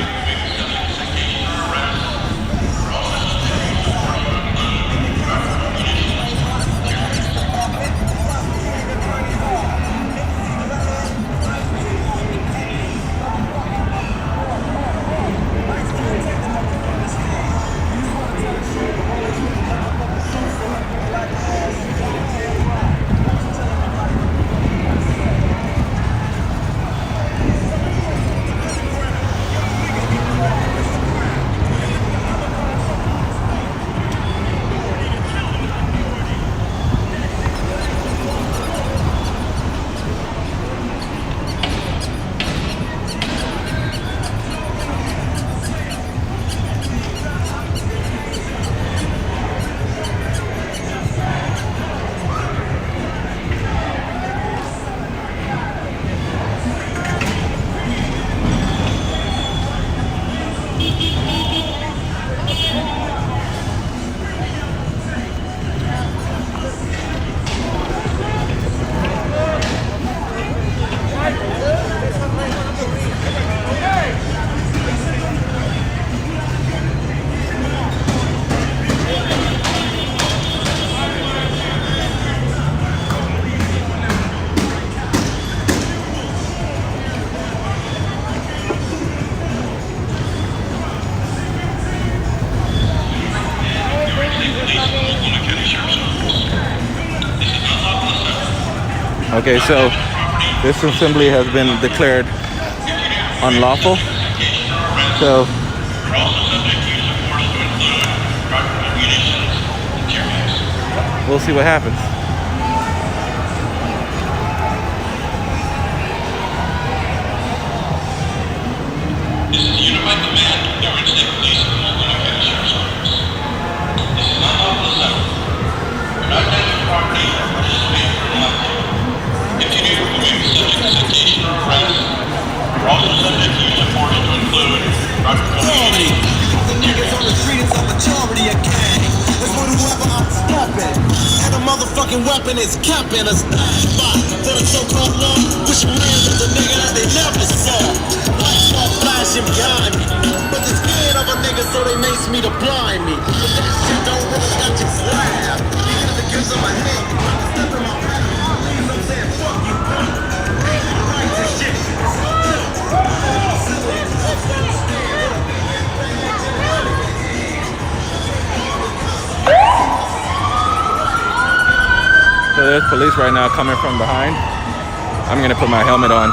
Okay, so this assembly has been declared unlawful. So we'll see what happens. This is unified command, Orange State Police, Multnomah County Sheriff's Office. This is not lawful assembly. You're not damaging property or participating in criminal activity. If you do, you may be subject to citation or arrest. You're also subject to use of force to include drug communication. Niggas on the street is a majority of gang. That's what whoever I'm stepping. And a motherfucking weapon is capping a spot for the so-called law. Wish your man was a nigga that they never saw. Lights all flashing behind me. But they're scared of a nigga, so they mace me to blind me. But that shit don't really got you slab. Because it gives them a hit. Step in my path. Please, I'm saying fuck you. Rights and shit. So there's police right now coming from behind. I'm gonna put my helmet on.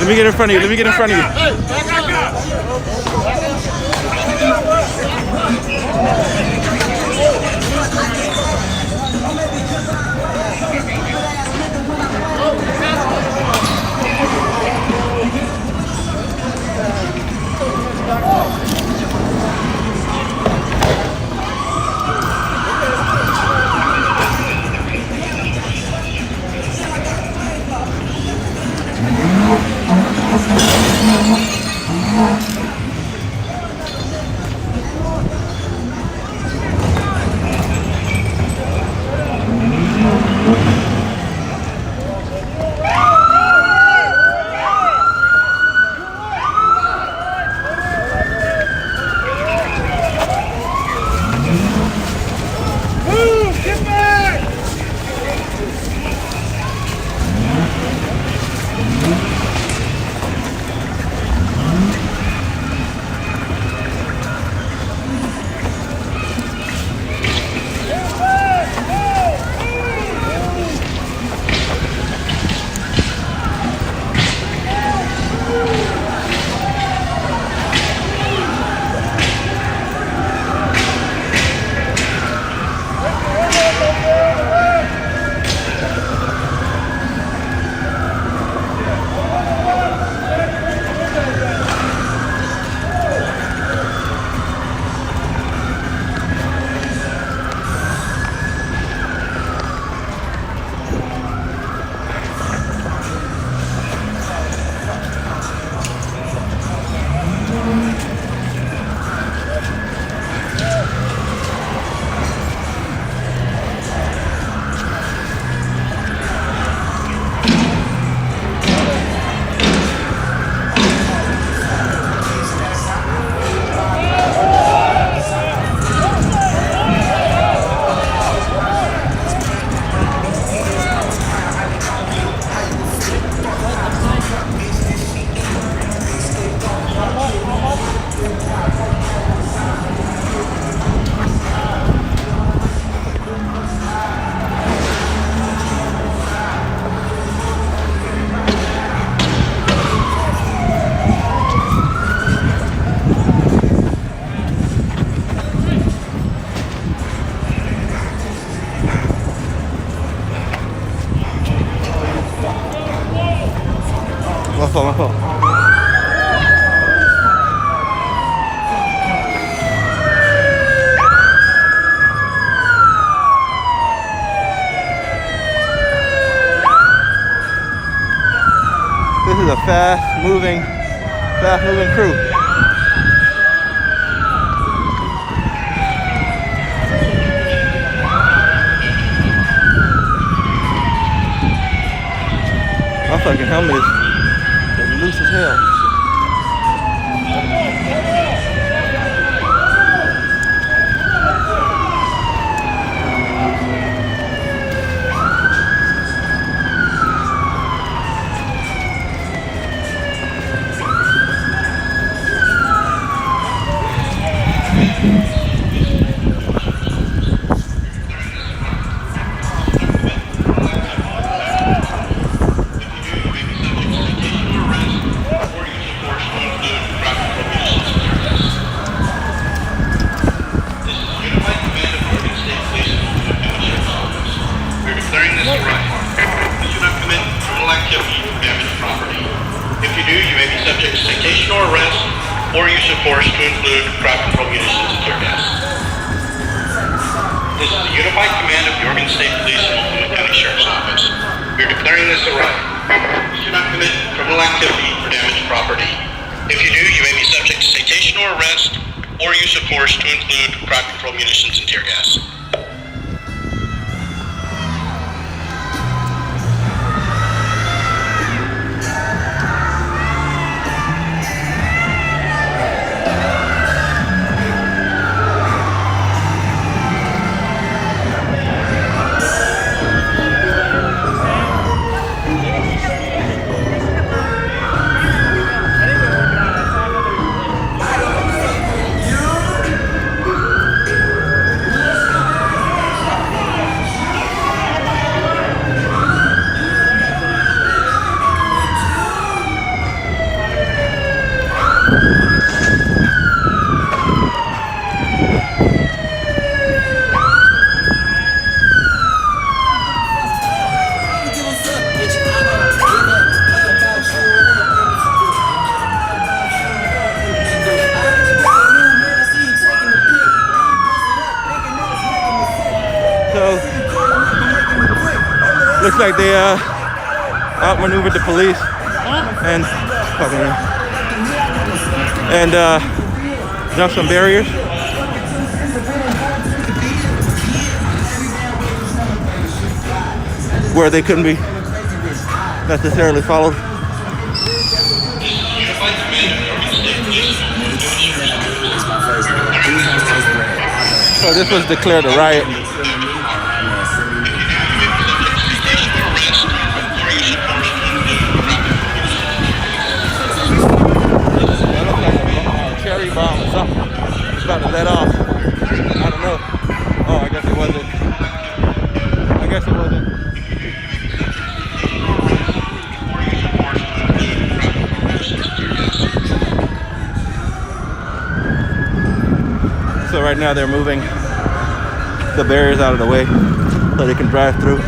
Let me get in front of you. Let me get in front of you. Hey, back up. My fault. This is a fast moving crew. My fucking helmet is loose as hell. or use of force to include crowd control munitions and tear gas. This is the unified command of the Oregon State Police and Oklahoma County Sheriff's Office. We are declaring this a right. You should not commit criminal activity or damage property. If you do, you may be subject to citation or arrest, or use of force to include crowd control munitions and tear gas. So looks like they outmaneuvered the police and jumped some barriers. Where they couldn't be necessarily followed. So this was declared a riot. Cherry bomb or something. It's about to let off. I don't know. Oh, I guess it wasn't. I guess it wasn't. So right now they're moving the barriers out of the way so they can drive through.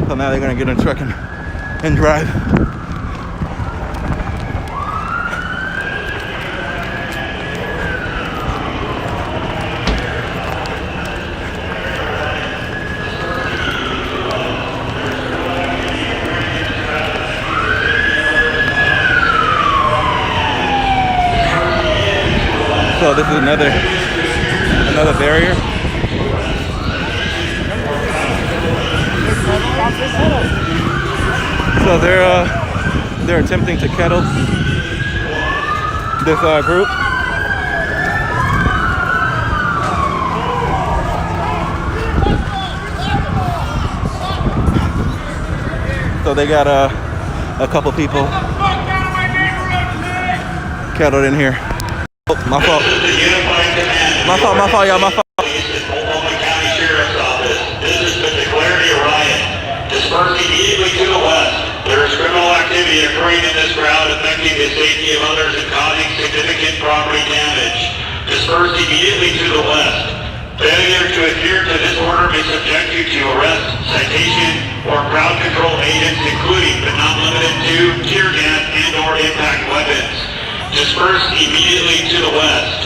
So now they're gonna get in a truck and drive. So this is another barrier. So they're attempting to kettle this group. So they got a couple people kettled in here. Oh, my fault. My fault, y'all, my fault. Oklahoma County Sheriff's Office. This is to declare a riot. Disperse immediately to the west. There is criminal activity occurring in this crowd affecting the safety of others and causing significant property damage. Disperse immediately to the west. Failure to adhere to this order may subject you to arrest, citation, or crowd control agents, including but not limited to tear gas and/or impact weapons. Disperse immediately to the west.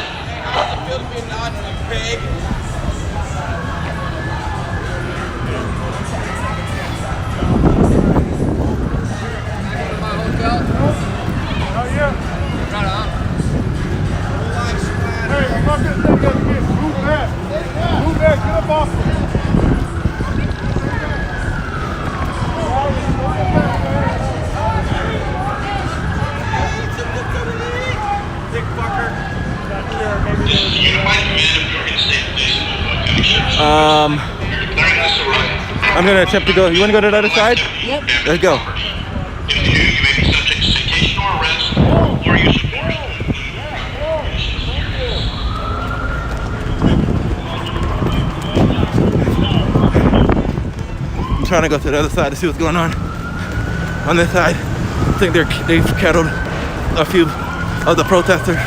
I'm gonna attempt to go. You wanna go to the other side? Yep. Let's go. If you do, you may be subject to citation or arrest, or use of force. I'm trying to go to the other side to see what's going on. On this side, I think they've kettled a few of the protesters.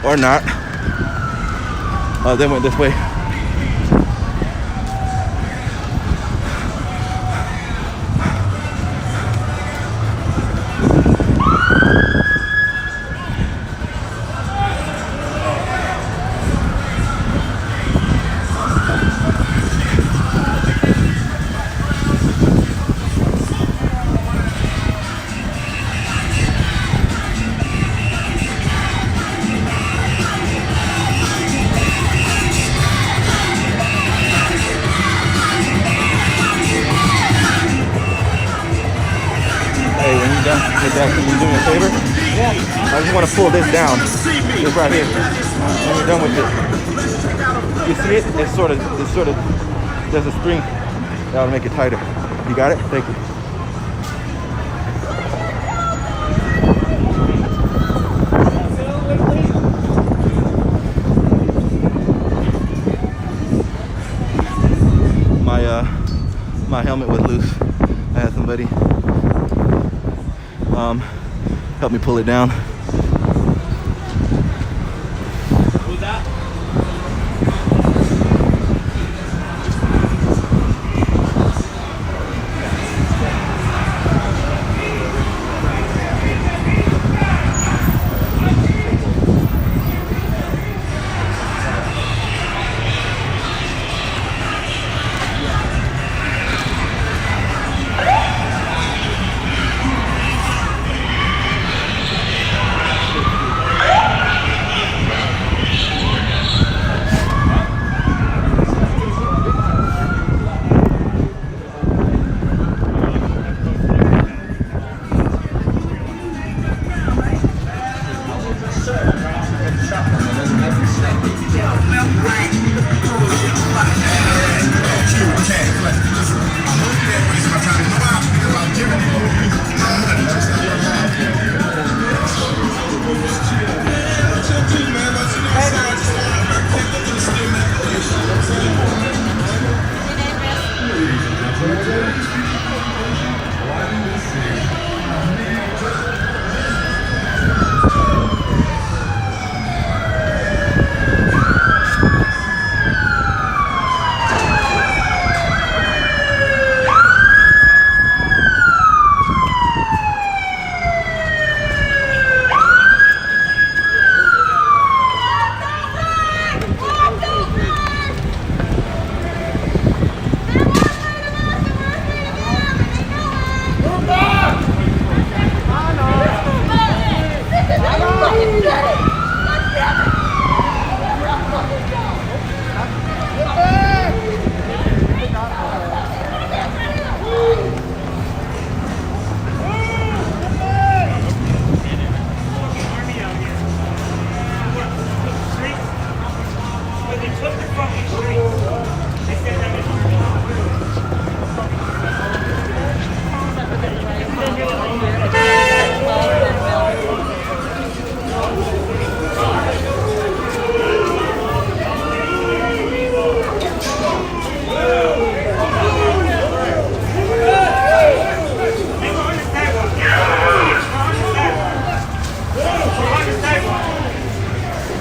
Or not. They went this way. Can you do me a favor? Yeah. I just want to pull this down. Just right here. When you're done with it. You see it? It's sort of, there's a string that'll make it tighter. You got it? Thank you. My helmet was loose. I had somebody help me pull it down.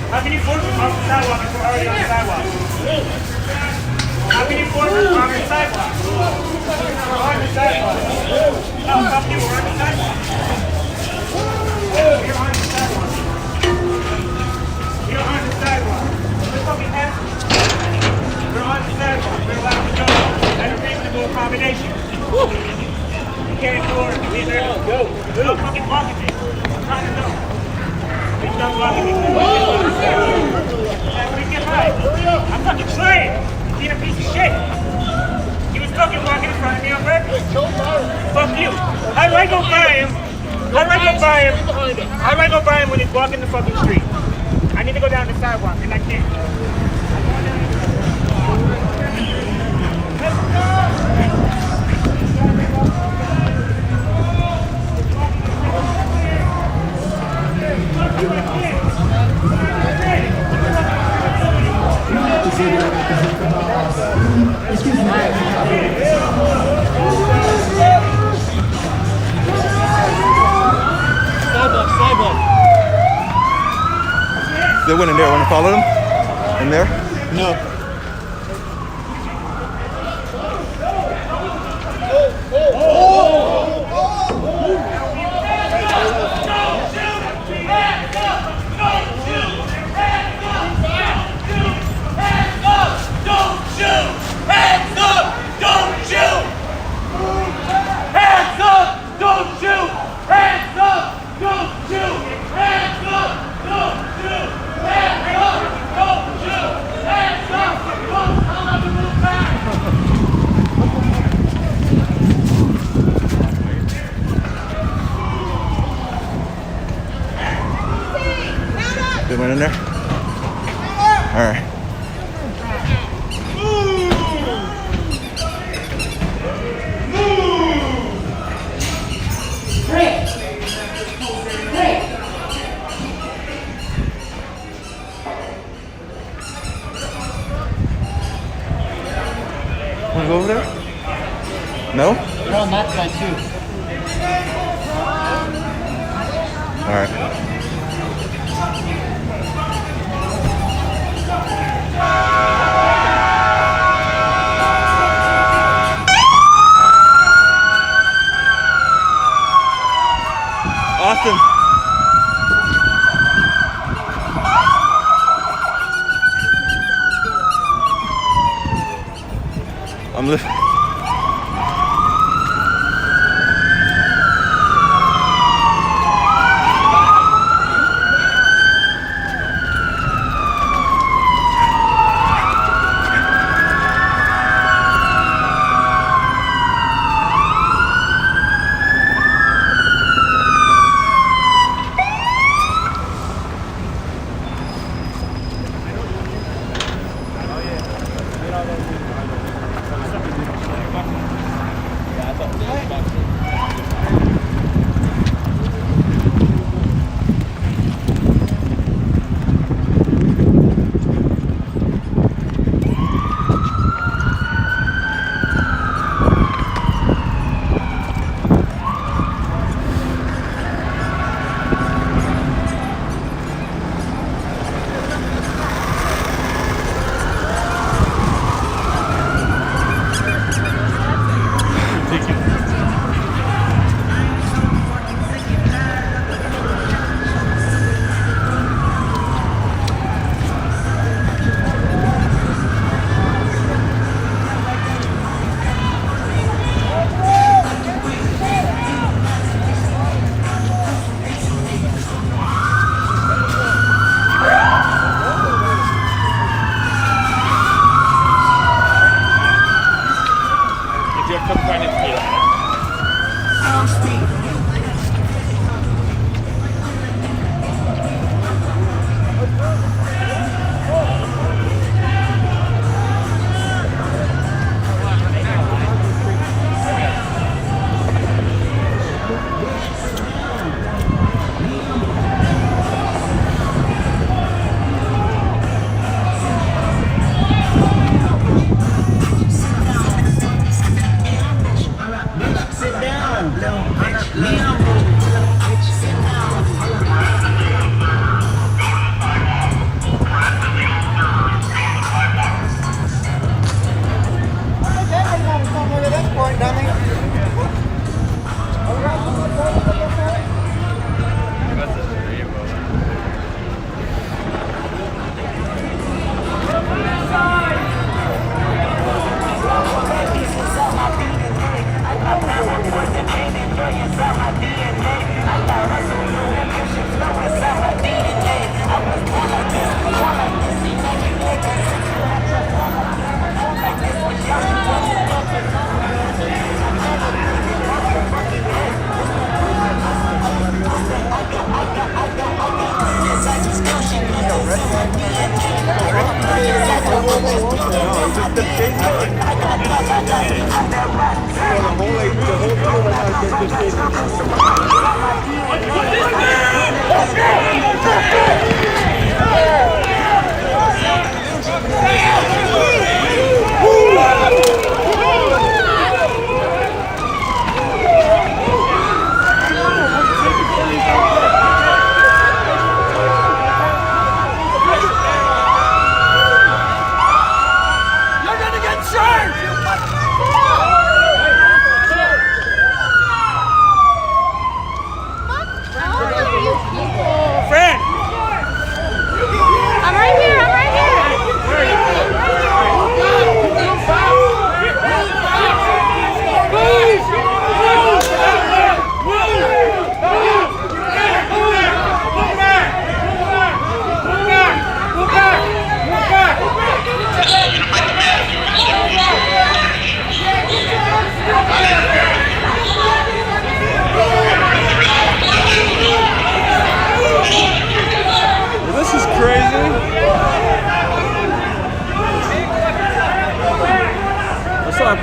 How can you force them off the sidewalk if we're already on the sidewalk? How can you force them off the sidewalk? We're on the sidewalk. No, some people are on the sidewalk. You're on the sidewalk. You're on the sidewalk. We're fucking asking. We're on the sidewalk. We're allowed to go. That's a reasonable accommodation. You can't ignore it. Go. Don't fucking walk at me. I'm trying to know. Stop blocking me. I'm fucking trying. Being a piece of shit. He was fucking walking in front of me on purpose. Fuck you. How do I go by him? How do I go by him? How do I go by him when he's walking the fucking street? I need to go down the sidewalk and I can't. They went in there. Want to follow them? In there? No. They went in there? All right. Want to go over there? No? They're on that side too. All right. Awesome. I'm listening.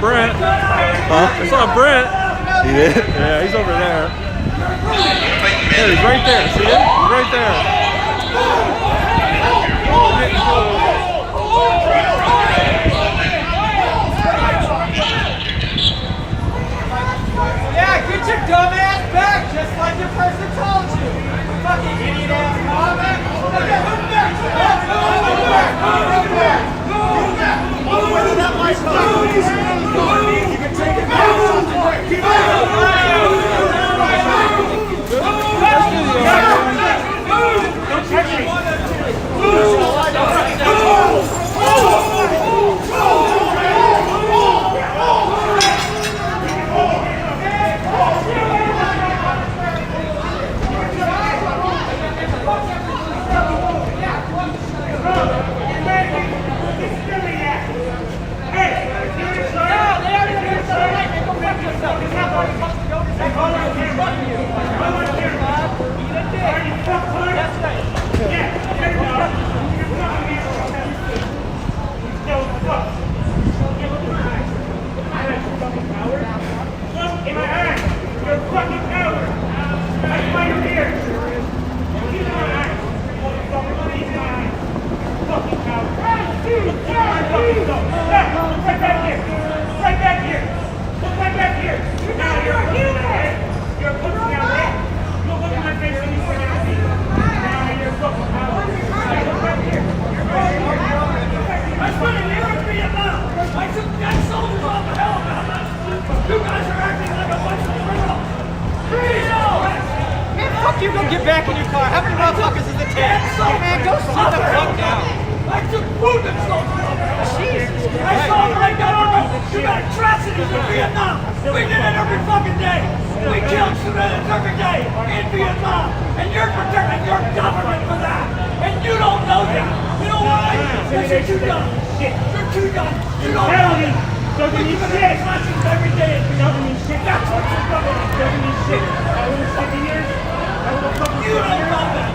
Brent. Huh? I saw Brent. He did? Yeah, he's over there. There, he's right there. See him? He's right there. Yeah, get your dumb ass back, just like your person told you. You go get back in your car. How many motherfuckers is it take? Man, go sit the fuck down. I took wounded soldiers. Jesus Christ. I saw them right down on the atrocities in Vietnam. We did it every fucking day. We killed civilians every day in Vietnam. And you're protecting your government for that. And you don't know that. You know why? Because you're too young. You're too young. You don't know that. Doesn't mean shit. Every day it's Doesn't mean shit. That's what you're government Doesn't mean shit. I was 50 years. You don't know that.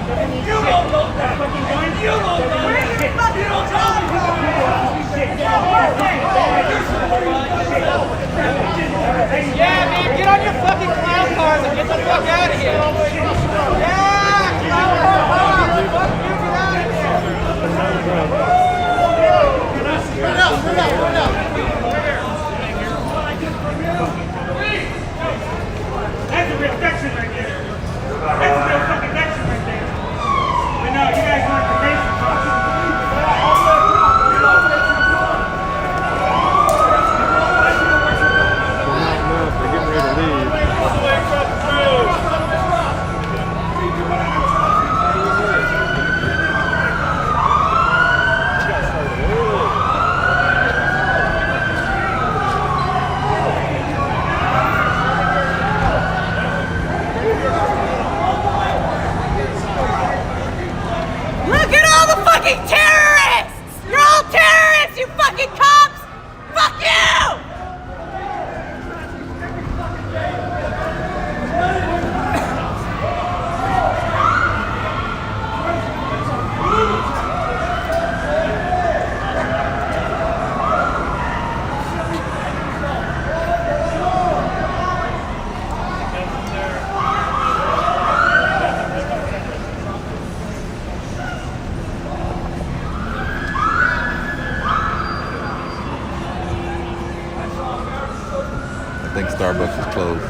You don't know that. You don't know that. You don't Yeah, man, get on your fucking clown cars and get the fuck out of here. Yeah, clown car. Fuck you, get out of here. Spread out. That's a real veteran right there. That's a real fucking veteran right there. But no, you guys aren't the basics. They're getting ready to leave. Look at all the fucking terrorists! You're all terrorists, you fucking cops! Fuck you! I think Starbucks is closed.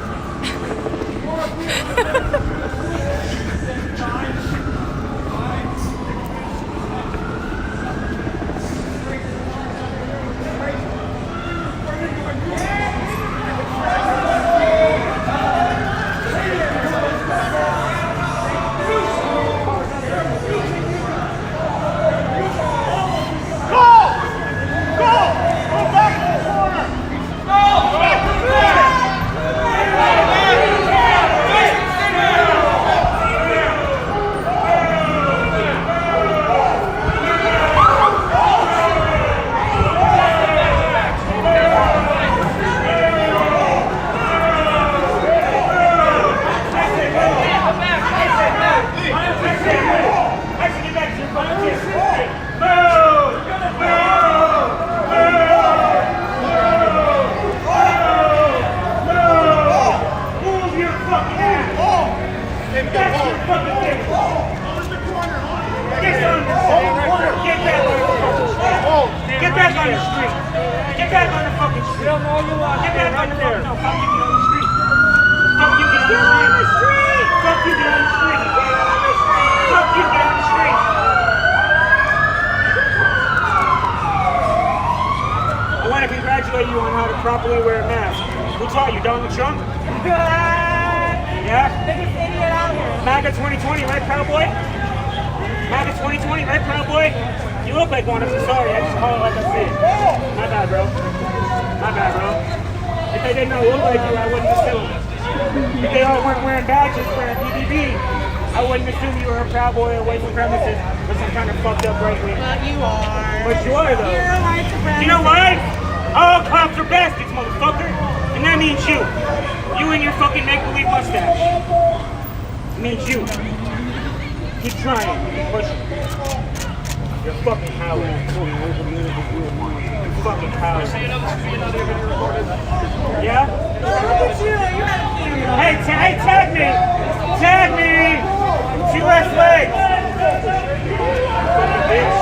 Get back on the street. Get back on the fucking street. Get back on the fucking no. Fuck you, get on the street. Fuck you, get on the street. Fuck you, get on the street. Fuck you, get on the street. properly wear a mask. Who taught you? Donald Trump? Yeah? Biggest idiot out here. MAGA 2020, right, Proud Boy? MAGA 2020, right, Proud Boy? You look like one. I'm sorry. I just call it like I see it. My bad, bro. My bad, bro. If they didn't look like you, I wouldn't assume. If they all weren't wearing badges, wearing BBB, I wouldn't assume you were a Proud Boy away from premises with some kind of fucked up right wing. But you are. But you are, though. You're a white supremacist. You know why? All cops are bastards, motherfucker. And that means you. You and your fucking make-believe mustache. It means you. Keep trying. Keep pushing. You're fucking coward. You're fucking coward. Yeah? Look at you. You have a camera. Hey, tag me. Tag me. 2 less legs. Fucking bitch.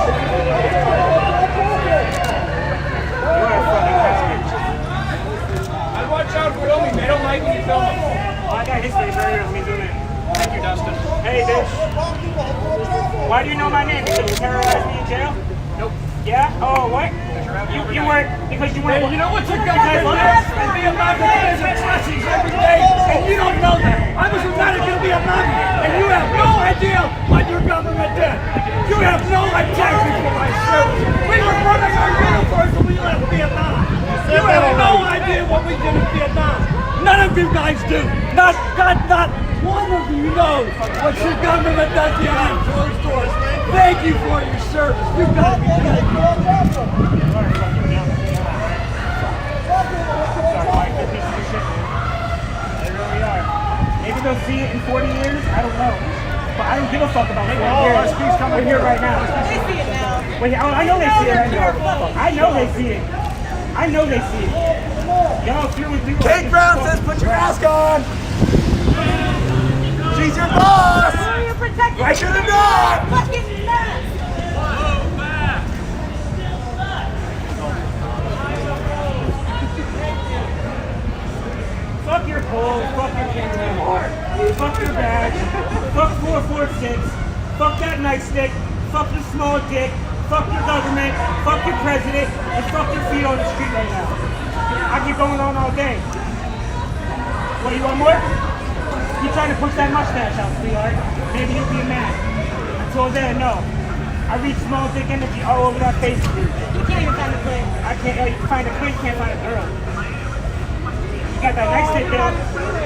You are a fucking coward. I'd watch out for filming. They don't like when you film them. Oh, I got history right here. Let me zoom in. Thank you, Dustin. Hey, bitch. Why do you know my name? Because you terrorized me in jail? Nope. Yeah? Oh, what? You weren't, because you weren't. Hey, you know what's your government does? The American is atrocities every day, and you don't know that. I was American to be American, and you have no idea what your government did. You have no idea for my service. We were running our uniforms when we left Vietnam. You have no idea what we did in Vietnam. None of you guys do. Not one of you knows what your government does behind closed doors. Thank you for your service. You gotta be kidding me. They really are. Maybe they'll see it in 40 years. I don't know. But I don't give a fuck about 40 years. We're here right now. They see it now. Wait, I know they see it right now. I know they see it. I know they see it. Y'all through with people. Kate Brown says put your mask on. She's your boss. Who are you protecting? I should have known. Fucking nuts. Fuck your pole, fuck your kangaroo, fuck your badge, fuck 446, fuck that nightstick, fuck your small dick, fuck your government, fuck your president, and fuck your feet on the street right now. I keep going on all day. What, you want more? You trying to push that mustache out, sweetheart? Maybe you'll be a man. Until then, no. I read small dick energy all over that face. You can't even find a place. I can't, you find a kid, can't find a girl. He's got that nightstick though.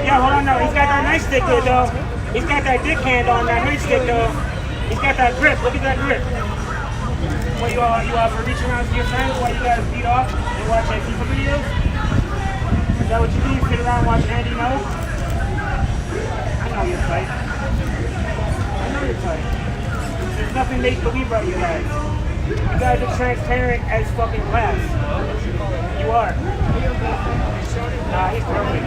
Yeah, hold on, no. He's got that nightstick there though. He's got that dick hand on that nightstick though. He's got that grip. Look at that grip. What, you all for reaching out to your friends while you guys beat off and watch FIFA videos? Is that what you do? You sit around and watch Andy Know? I know you're tight. I know you're tight. There's nothing make-believe about you guys. You guys are transparent as fucking glass. You are. Nah, he's broken.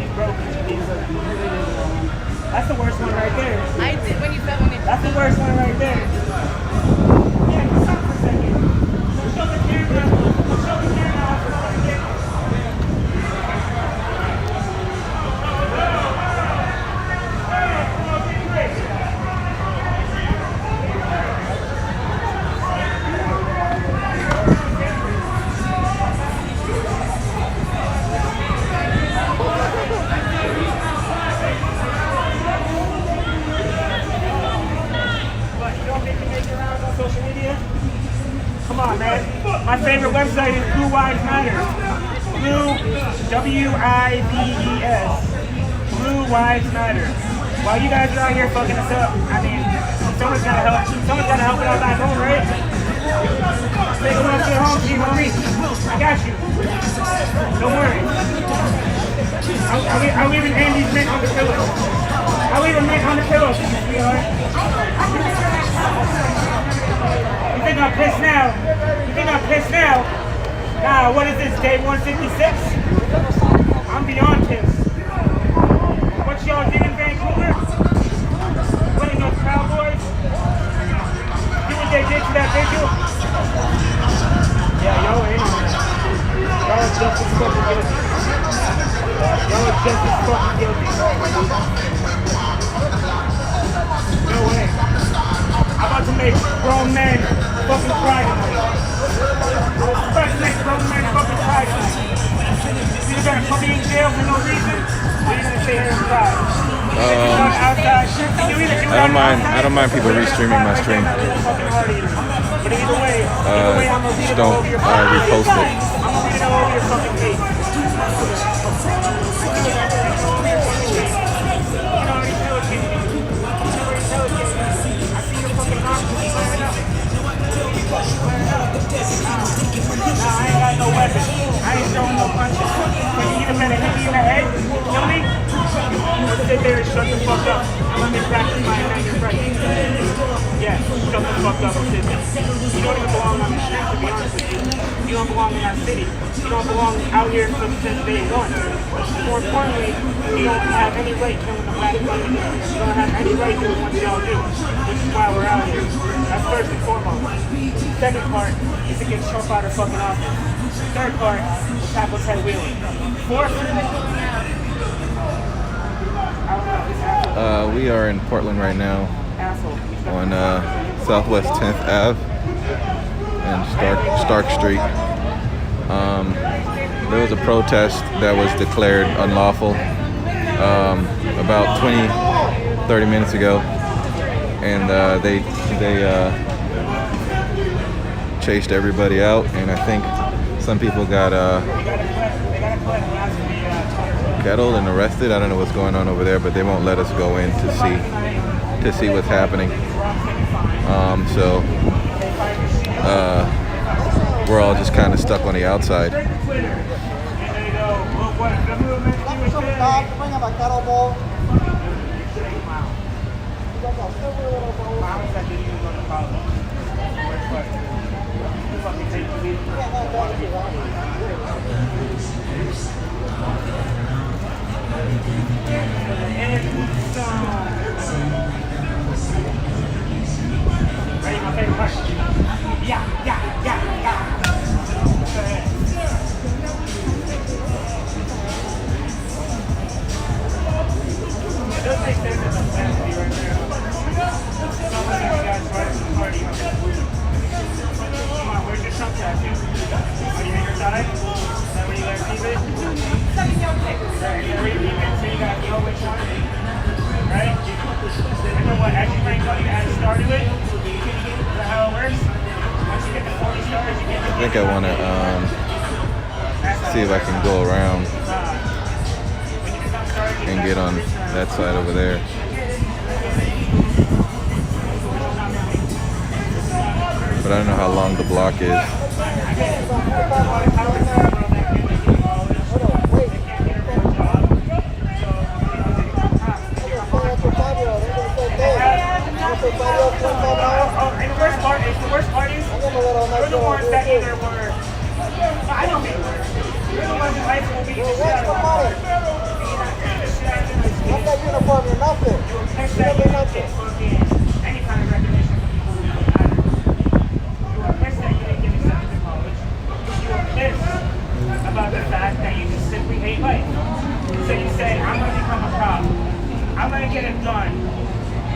He's broken. That's the worst one right there. I did when you felt when it. That's the worst one right there. Yeah, just stop for a second. Show the camera. Show the camera off for a second. Come on, man. My favorite website is Blue Wives Matter. Blue, W-I-V-E-S. Blue Wives Matter. While you guys are out here fucking us up, I mean, someone's gotta help. Someone's gotta help it out back home, right? Take a look at home team, homie. I got you. Don't worry. I'll leave an Andy's mint on the pillow. I'll leave a mint on the pillow for you, sweetheart. You think I'm pissed now? You think I'm pissed now? Nah, what is this, day 156? I'm beyond pissed. What y'all did in Vancouver? Putting those Cowboys? Do what they did to that vigil? Yeah, y'all ain't on that. Y'all are just as fucking guilty. Y'all are just as fucking guilty. No way. I'm about to make grown men fucking cry tonight. President, government, fucking pride. You're gonna put me in jail for no reason, or you're gonna stay here and cry. Outside, you either do I don't mind people restreaming my stream. But either way, I'm gonna just don't repost it. I'm gonna read it all over your fucking face. I ain't got no weapon. I ain't throwing no punches. But you either gonna hit me in the head, kill me, or sit there and shut the fuck up. I'm gonna practice my American right. Yeah, shut the fuck up and sit there. You don't even belong on the street, to be honest with you. You don't belong in our city. You don't belong out here since day one. More importantly, you don't have any right killing the black community. You don't have any right doing what y'all do, which is why we're out here. That's first and foremost. Second part is to get Trump out of fucking office. Third part is tackle Ted Wheeler. Fourth, we are in Portland right now on Southwest 10th Ave and Stark Street. There was a protest that was declared unlawful about 20-30 minutes ago, and they chased everybody out, and I think some people got kettled and arrested. I don't know what's going on over there, but they won't let us go in to see what's happening. So we're all just kind of stuck on the outside. Ready, my favorite part? Yeah. It does make sense as a fantasy right there. Some of these guys right from the party. Come on, where's your Trump tattoo? Are you in your side? Is that where you guys keep it? So you gotta know which one. Right? Remember what actually rank you guys started with? Is that how it works? Once you get the 40 stars, you get the I think I want to see if I can go around and get on that side over there. But I don't know how long the block is. The worst part is, we're the ones that either were, I don't think we're the ones in high school being the shit out of our I'm that uniform, you're nothing. You were pissed that you didn't get fucking any kind of recognition from people who don't matter. You were pissed that you didn't get accepted to college. You were pissed about the fact that you just simply hate life. So you said, I'm going to become a cop. I'm going to get it done.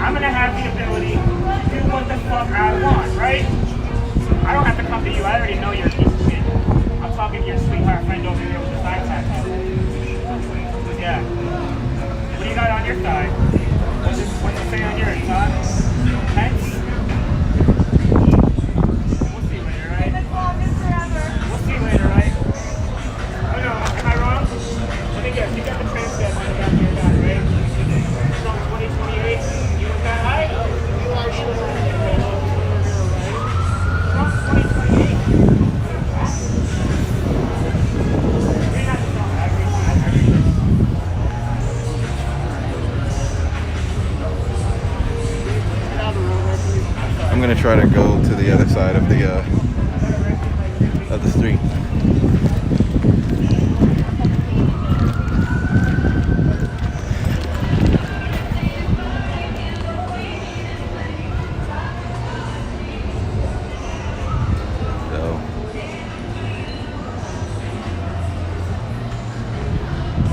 I'm going to have the ability to do what the fuck I want, right? I don't have to come to you. I already know you're a piece of shit. I'm talking to your sweetheart friend over here with the side tattoo. Yeah. What do you got on your side? What's it say on yours, huh? Pence? We'll see later, right? We'll see later, right? Oh no, am I wrong? Let me guess. You got the transcript on the back of your guy, right? From 2028. That high? I'm gonna try to go to the other side of the street.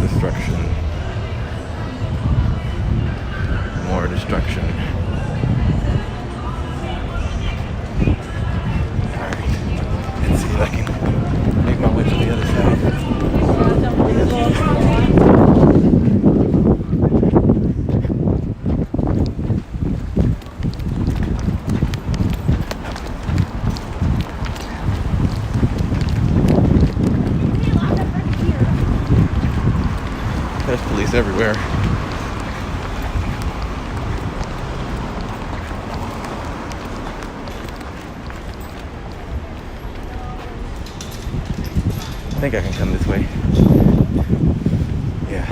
Destruction. More destruction. Alright. Let's see if I can everywhere. I think I can come this way. Yeah.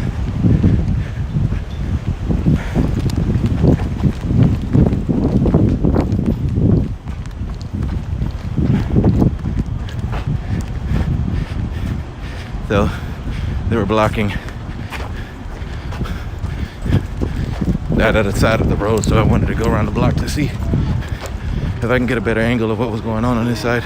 So they were blocking that other side of the road, so I wanted to go around the block to see if I can get a better angle of what was going on this side.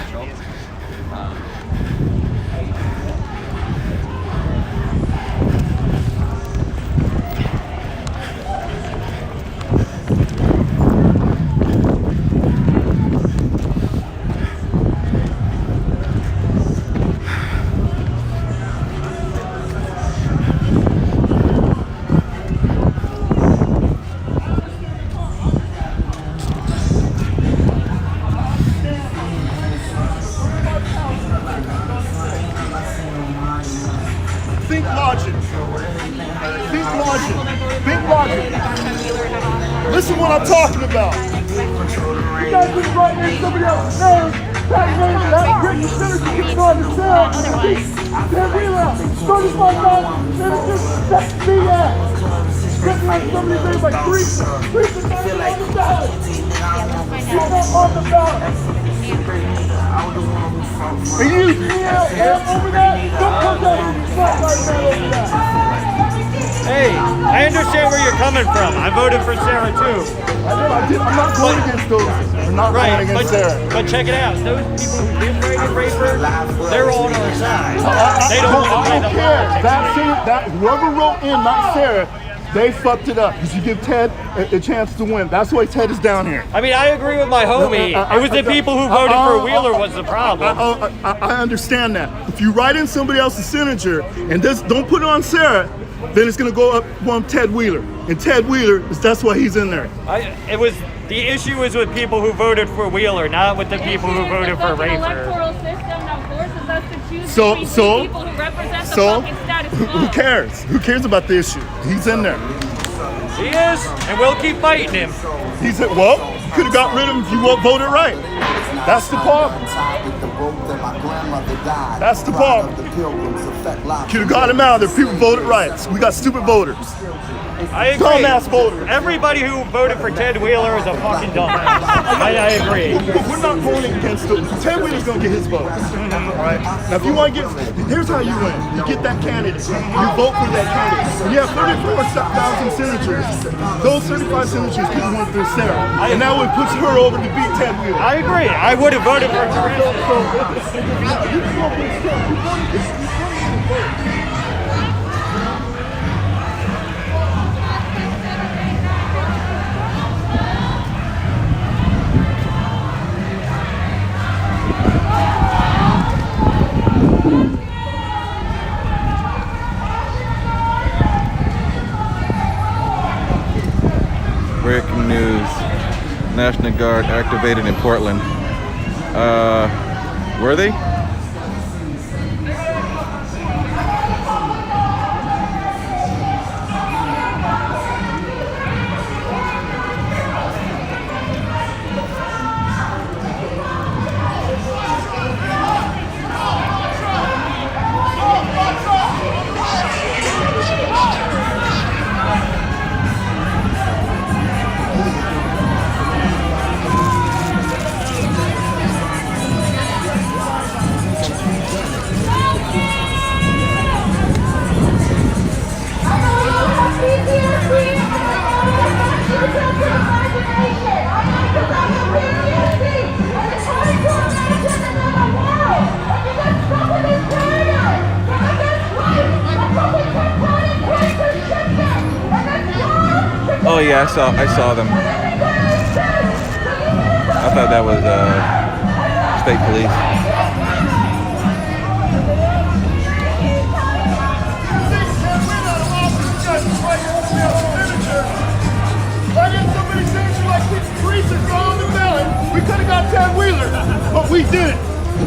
Think logic. Think logic. Think logic. Listen what I'm talking about. You guys just right in somebody else's name. That great synergy gets on the cell. Then we left. 35,000 senators. That's me at. Getting like somebody's name like Teresa. Teresa not even on the ballot. She's not on the ballot. And you over that? Don't put that in the spotlight over that. Hey, I understand where you're coming from. I voted for Sarah too. I'm not going against those. I'm not going against Sarah. But check it out. Those people who did rape her, they're all on our side. They don't want to play the that whoever wrote in, not Sarah, they fucked it up because you give Ted a chance to win. That's why Ted is down here. I mean, I agree with my homie. It was the people who voted for Wheeler was the problem. I understand that. If you write in somebody else's signature and don't put it on Sarah, then it's going to go up on Ted Wheeler. And Ted Wheeler, that's why he's in there. The issue is with people who voted for Wheeler, not with the people who voted for Rafer. Electoral system that forces us to choose So, people who represent the fucking status quo. who cares? Who cares about the issue? He's in there. He is, and we'll keep fighting him. He said, well, you could have got rid of him if you voted right. That's the problem. That's the problem. Could have got him out there. People voted right. We got stupid voters. I agree. Dumbass voters. Everybody who voted for Ted Wheeler is a fucking dumbass. I agree. But we're not going against him. Ted Wheeler's going to get his vote. Right? Now, if you want to here's how you win. You get that candidate. You vote for that candidate. When you have 34,000 signatures, those 35 signatures could have went through Sarah. And that would push her over to beat Ted Wheeler. I agree. I would have voted for Teresa. Breaking news. National Guard activated in Portland. Were they? Oh yeah, I saw them. I thought that was state police. Why didn't somebody say you like Teresa on the ballot? We could have got Ted Wheeler, but we didn't.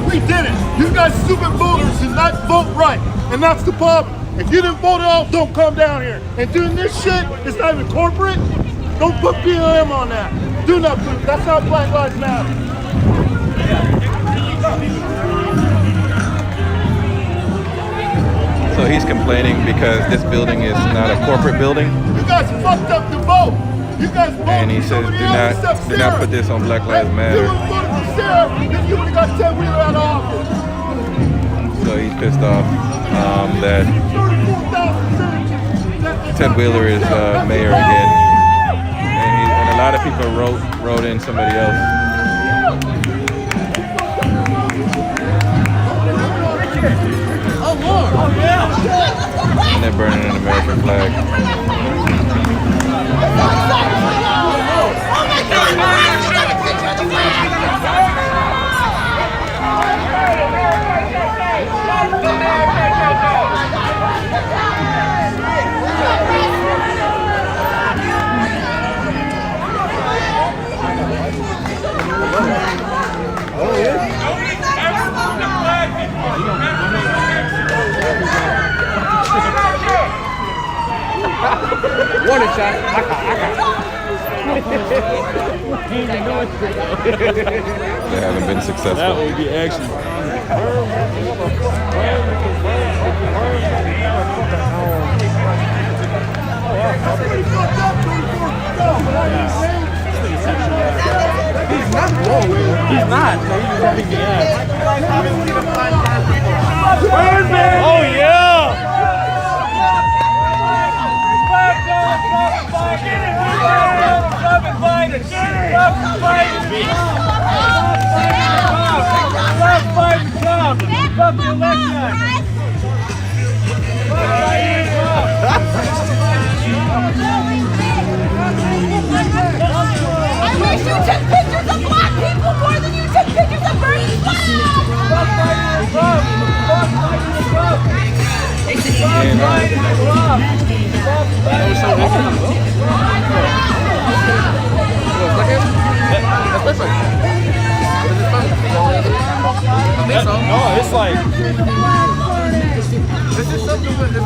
We didn't. You guys stupid voters did not vote right, and that's the problem. If you didn't vote it off, don't come down here. And doing this shit, it's not even corporate. Don't put BLM on that. Do not put, that's not Black Lives Matter. So he's complaining because this building is not a corporate building. You guys fucked up the vote. You guys voted. And he says, do not put this on Black Lives Matter. If you voted for Sarah, then you would have got Ted Wheeler out of office. So he's pissed off that Ted Wheeler is mayor again. And a lot of people wrote in somebody else. Oh, Lord. Oh, And they're burning an American flag. Warning shot. They haven't been successful. That would be action. He's not wrong. He's not. No, he's just having the ass. Oh, yeah. I wish you took pictures of black people more than you took pictures of Bernie No, it's like. This is something with this.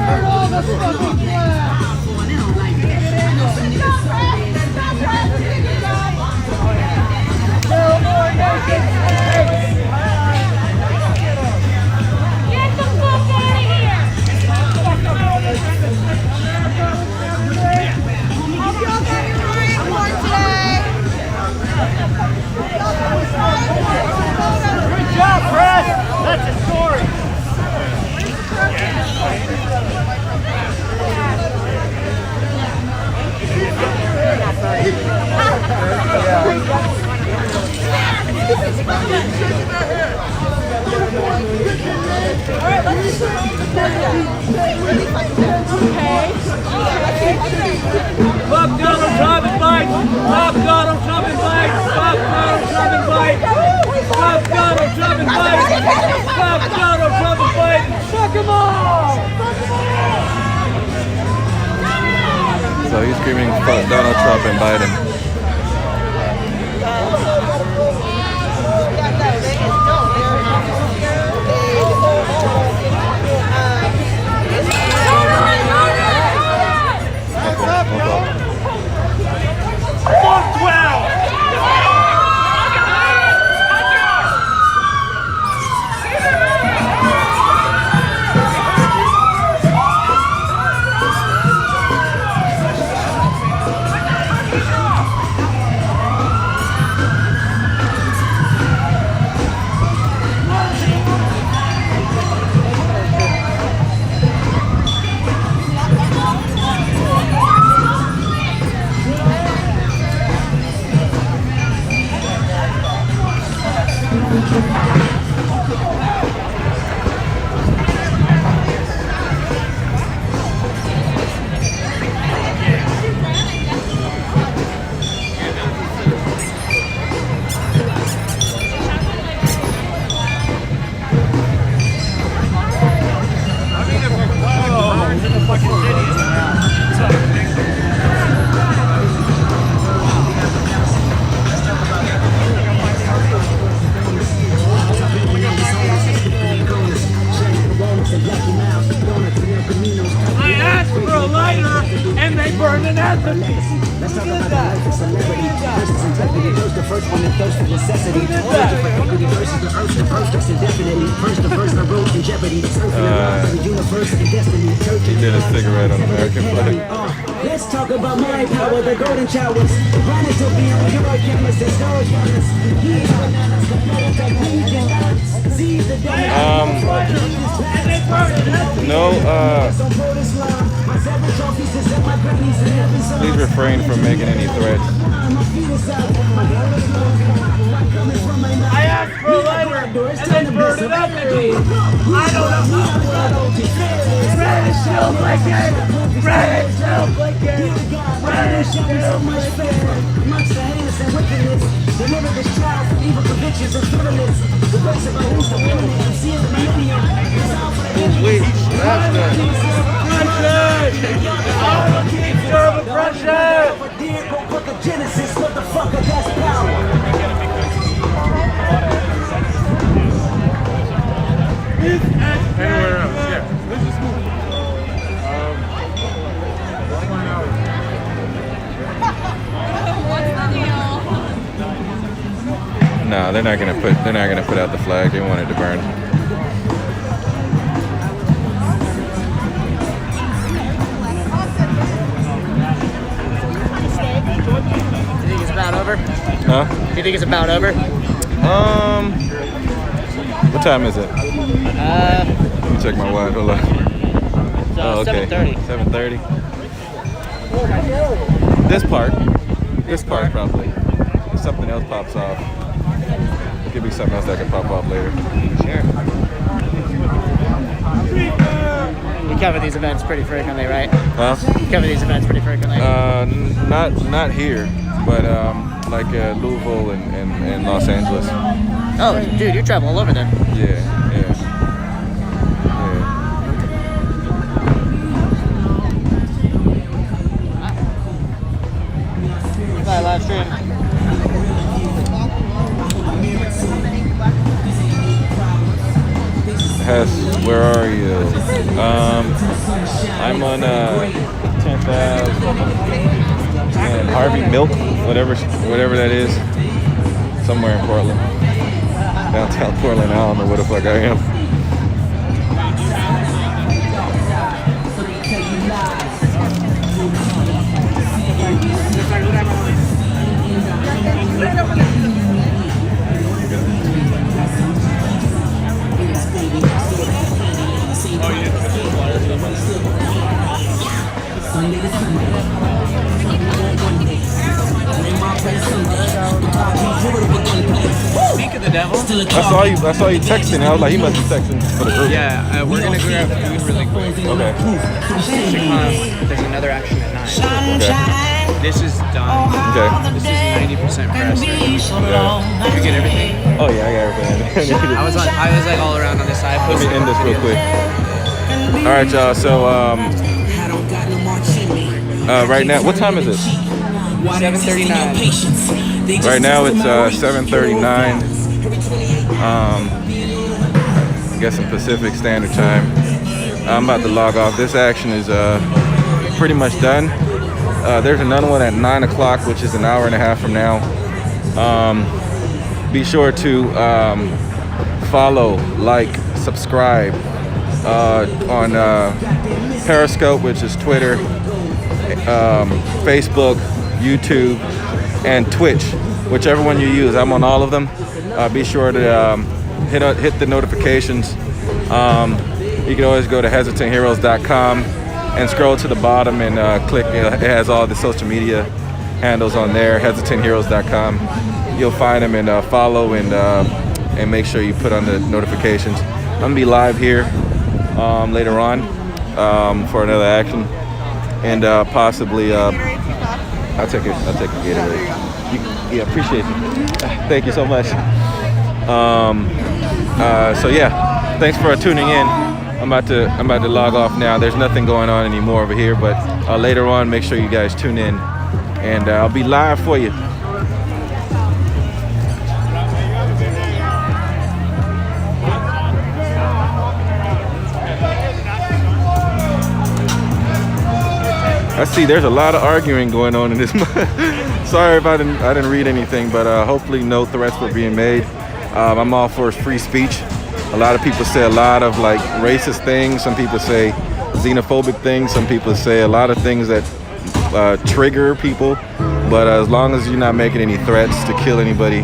Good job, Brad. That's a story. Fuck Donald Trump and Biden! Fuck Donald Trump and Biden! Fuck Donald Trump and Biden! Fuck Donald Trump and Biden! Fuck Donald Trump and Biden! Fuck them all! So he's screaming, fuck Donald Trump and Biden. an anthem. Let's talk about the life of celebrity versus integrity. First the first one that thirsts for necessity. Equity versus the first thirsts indefinitely. First the first I wrote in jeopardy. Surfing around the universe and destiny. He did a cigarette on American flag. Let's talk about my power, the golden showers. Running to be on heroic cameras and storage runners. He's bananas, the prototype region. Seize the day. Please refrain from making any threats. I asked for a lighter, and then burned it up at me. I don't know. Red is still blinking. Red is still blinking. Red is still blinking. Amongst the heinous and wickedness, deliver this child from evil convictions and criminals. The voice of our who's the women and seal the millennium. Wait, that's the. I'm a teacher of oppression. Put the Genesis, what the fuck, that's power. Anywhere else, yeah. This is cool. No, they're not gonna put out the flag. They want it to burn. Do you think it's about over? Huh? Do you think it's about over? What time is it? Let me check my watch. Hold on. Oh, okay. 7:30. 7:30. This part probably. If something else pops off, there could be something else that could pop off later. Sure. You cover these events pretty frequently, right? Huh? You cover these events pretty frequently. Not here, but like Louisville and Los Angeles. Oh, dude, you travel all over then. Yeah. Bye, live stream. Hess, where are you? I'm on 10th Ave and Harvey Milk, whatever that is, somewhere in Portland, downtown Portland. I don't know where the fuck I am. Speak of the devil. I saw you texting. I was like, he must be texting for the group. Yeah, we're gonna grab food really quick. Okay. There's another action at 9. Okay. This is done. Okay. This is 90% press. Yeah. Did you get everything? Oh yeah, I got everything. I was like all around on this side. Let me end this real quick. All right, y'all. So right now, what time is it? 7:39. Right now it's 7:39. I guess in Pacific Standard Time. I'm about to log off. This action is pretty much done. There's another one at 9 o'clock, which is an hour and a half from now. Be sure to follow, like, subscribe on Periscope, which is Twitter, Facebook, YouTube, and Twitch, whichever one you use. I'm on all of them. Be sure to hit the notifications. You can always go to hesitantheroes.com and scroll to the bottom and click. It has all the social media handles on there. hesitantheroes.com. You'll find them and follow and make sure you put on the notifications. I'm gonna be live here later on for another action, and possibly I'll take a Gatorade. Yeah, appreciate it. Thank you so much. So yeah, thanks for tuning in. I'm about to log off now. There's nothing going on anymore over here, but later on, make sure you guys tune in, and I'll be live for you. I see there's a lot of arguing going on in this. Sorry if I didn't read anything, but hopefully no threats were being made. I'm all for free speech. A lot of people say a lot of like racist things. Some people say xenophobic things. Some people say a lot of things that trigger people. But as long as you're not making any threats to kill anybody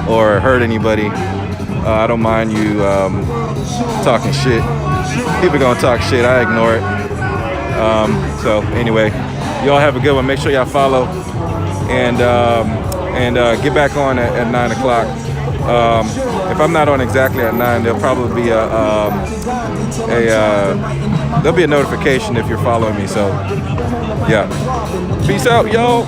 or hurt anybody, I don't mind you talking shit. People gonna talk shit. I ignore it. So anyway, y'all have a good one. Make sure y'all follow and get back on at 9 o'clock. If I'm not on exactly at 9, there'll probably be there'll be a notification if you're following me. So yeah, peace out, yo.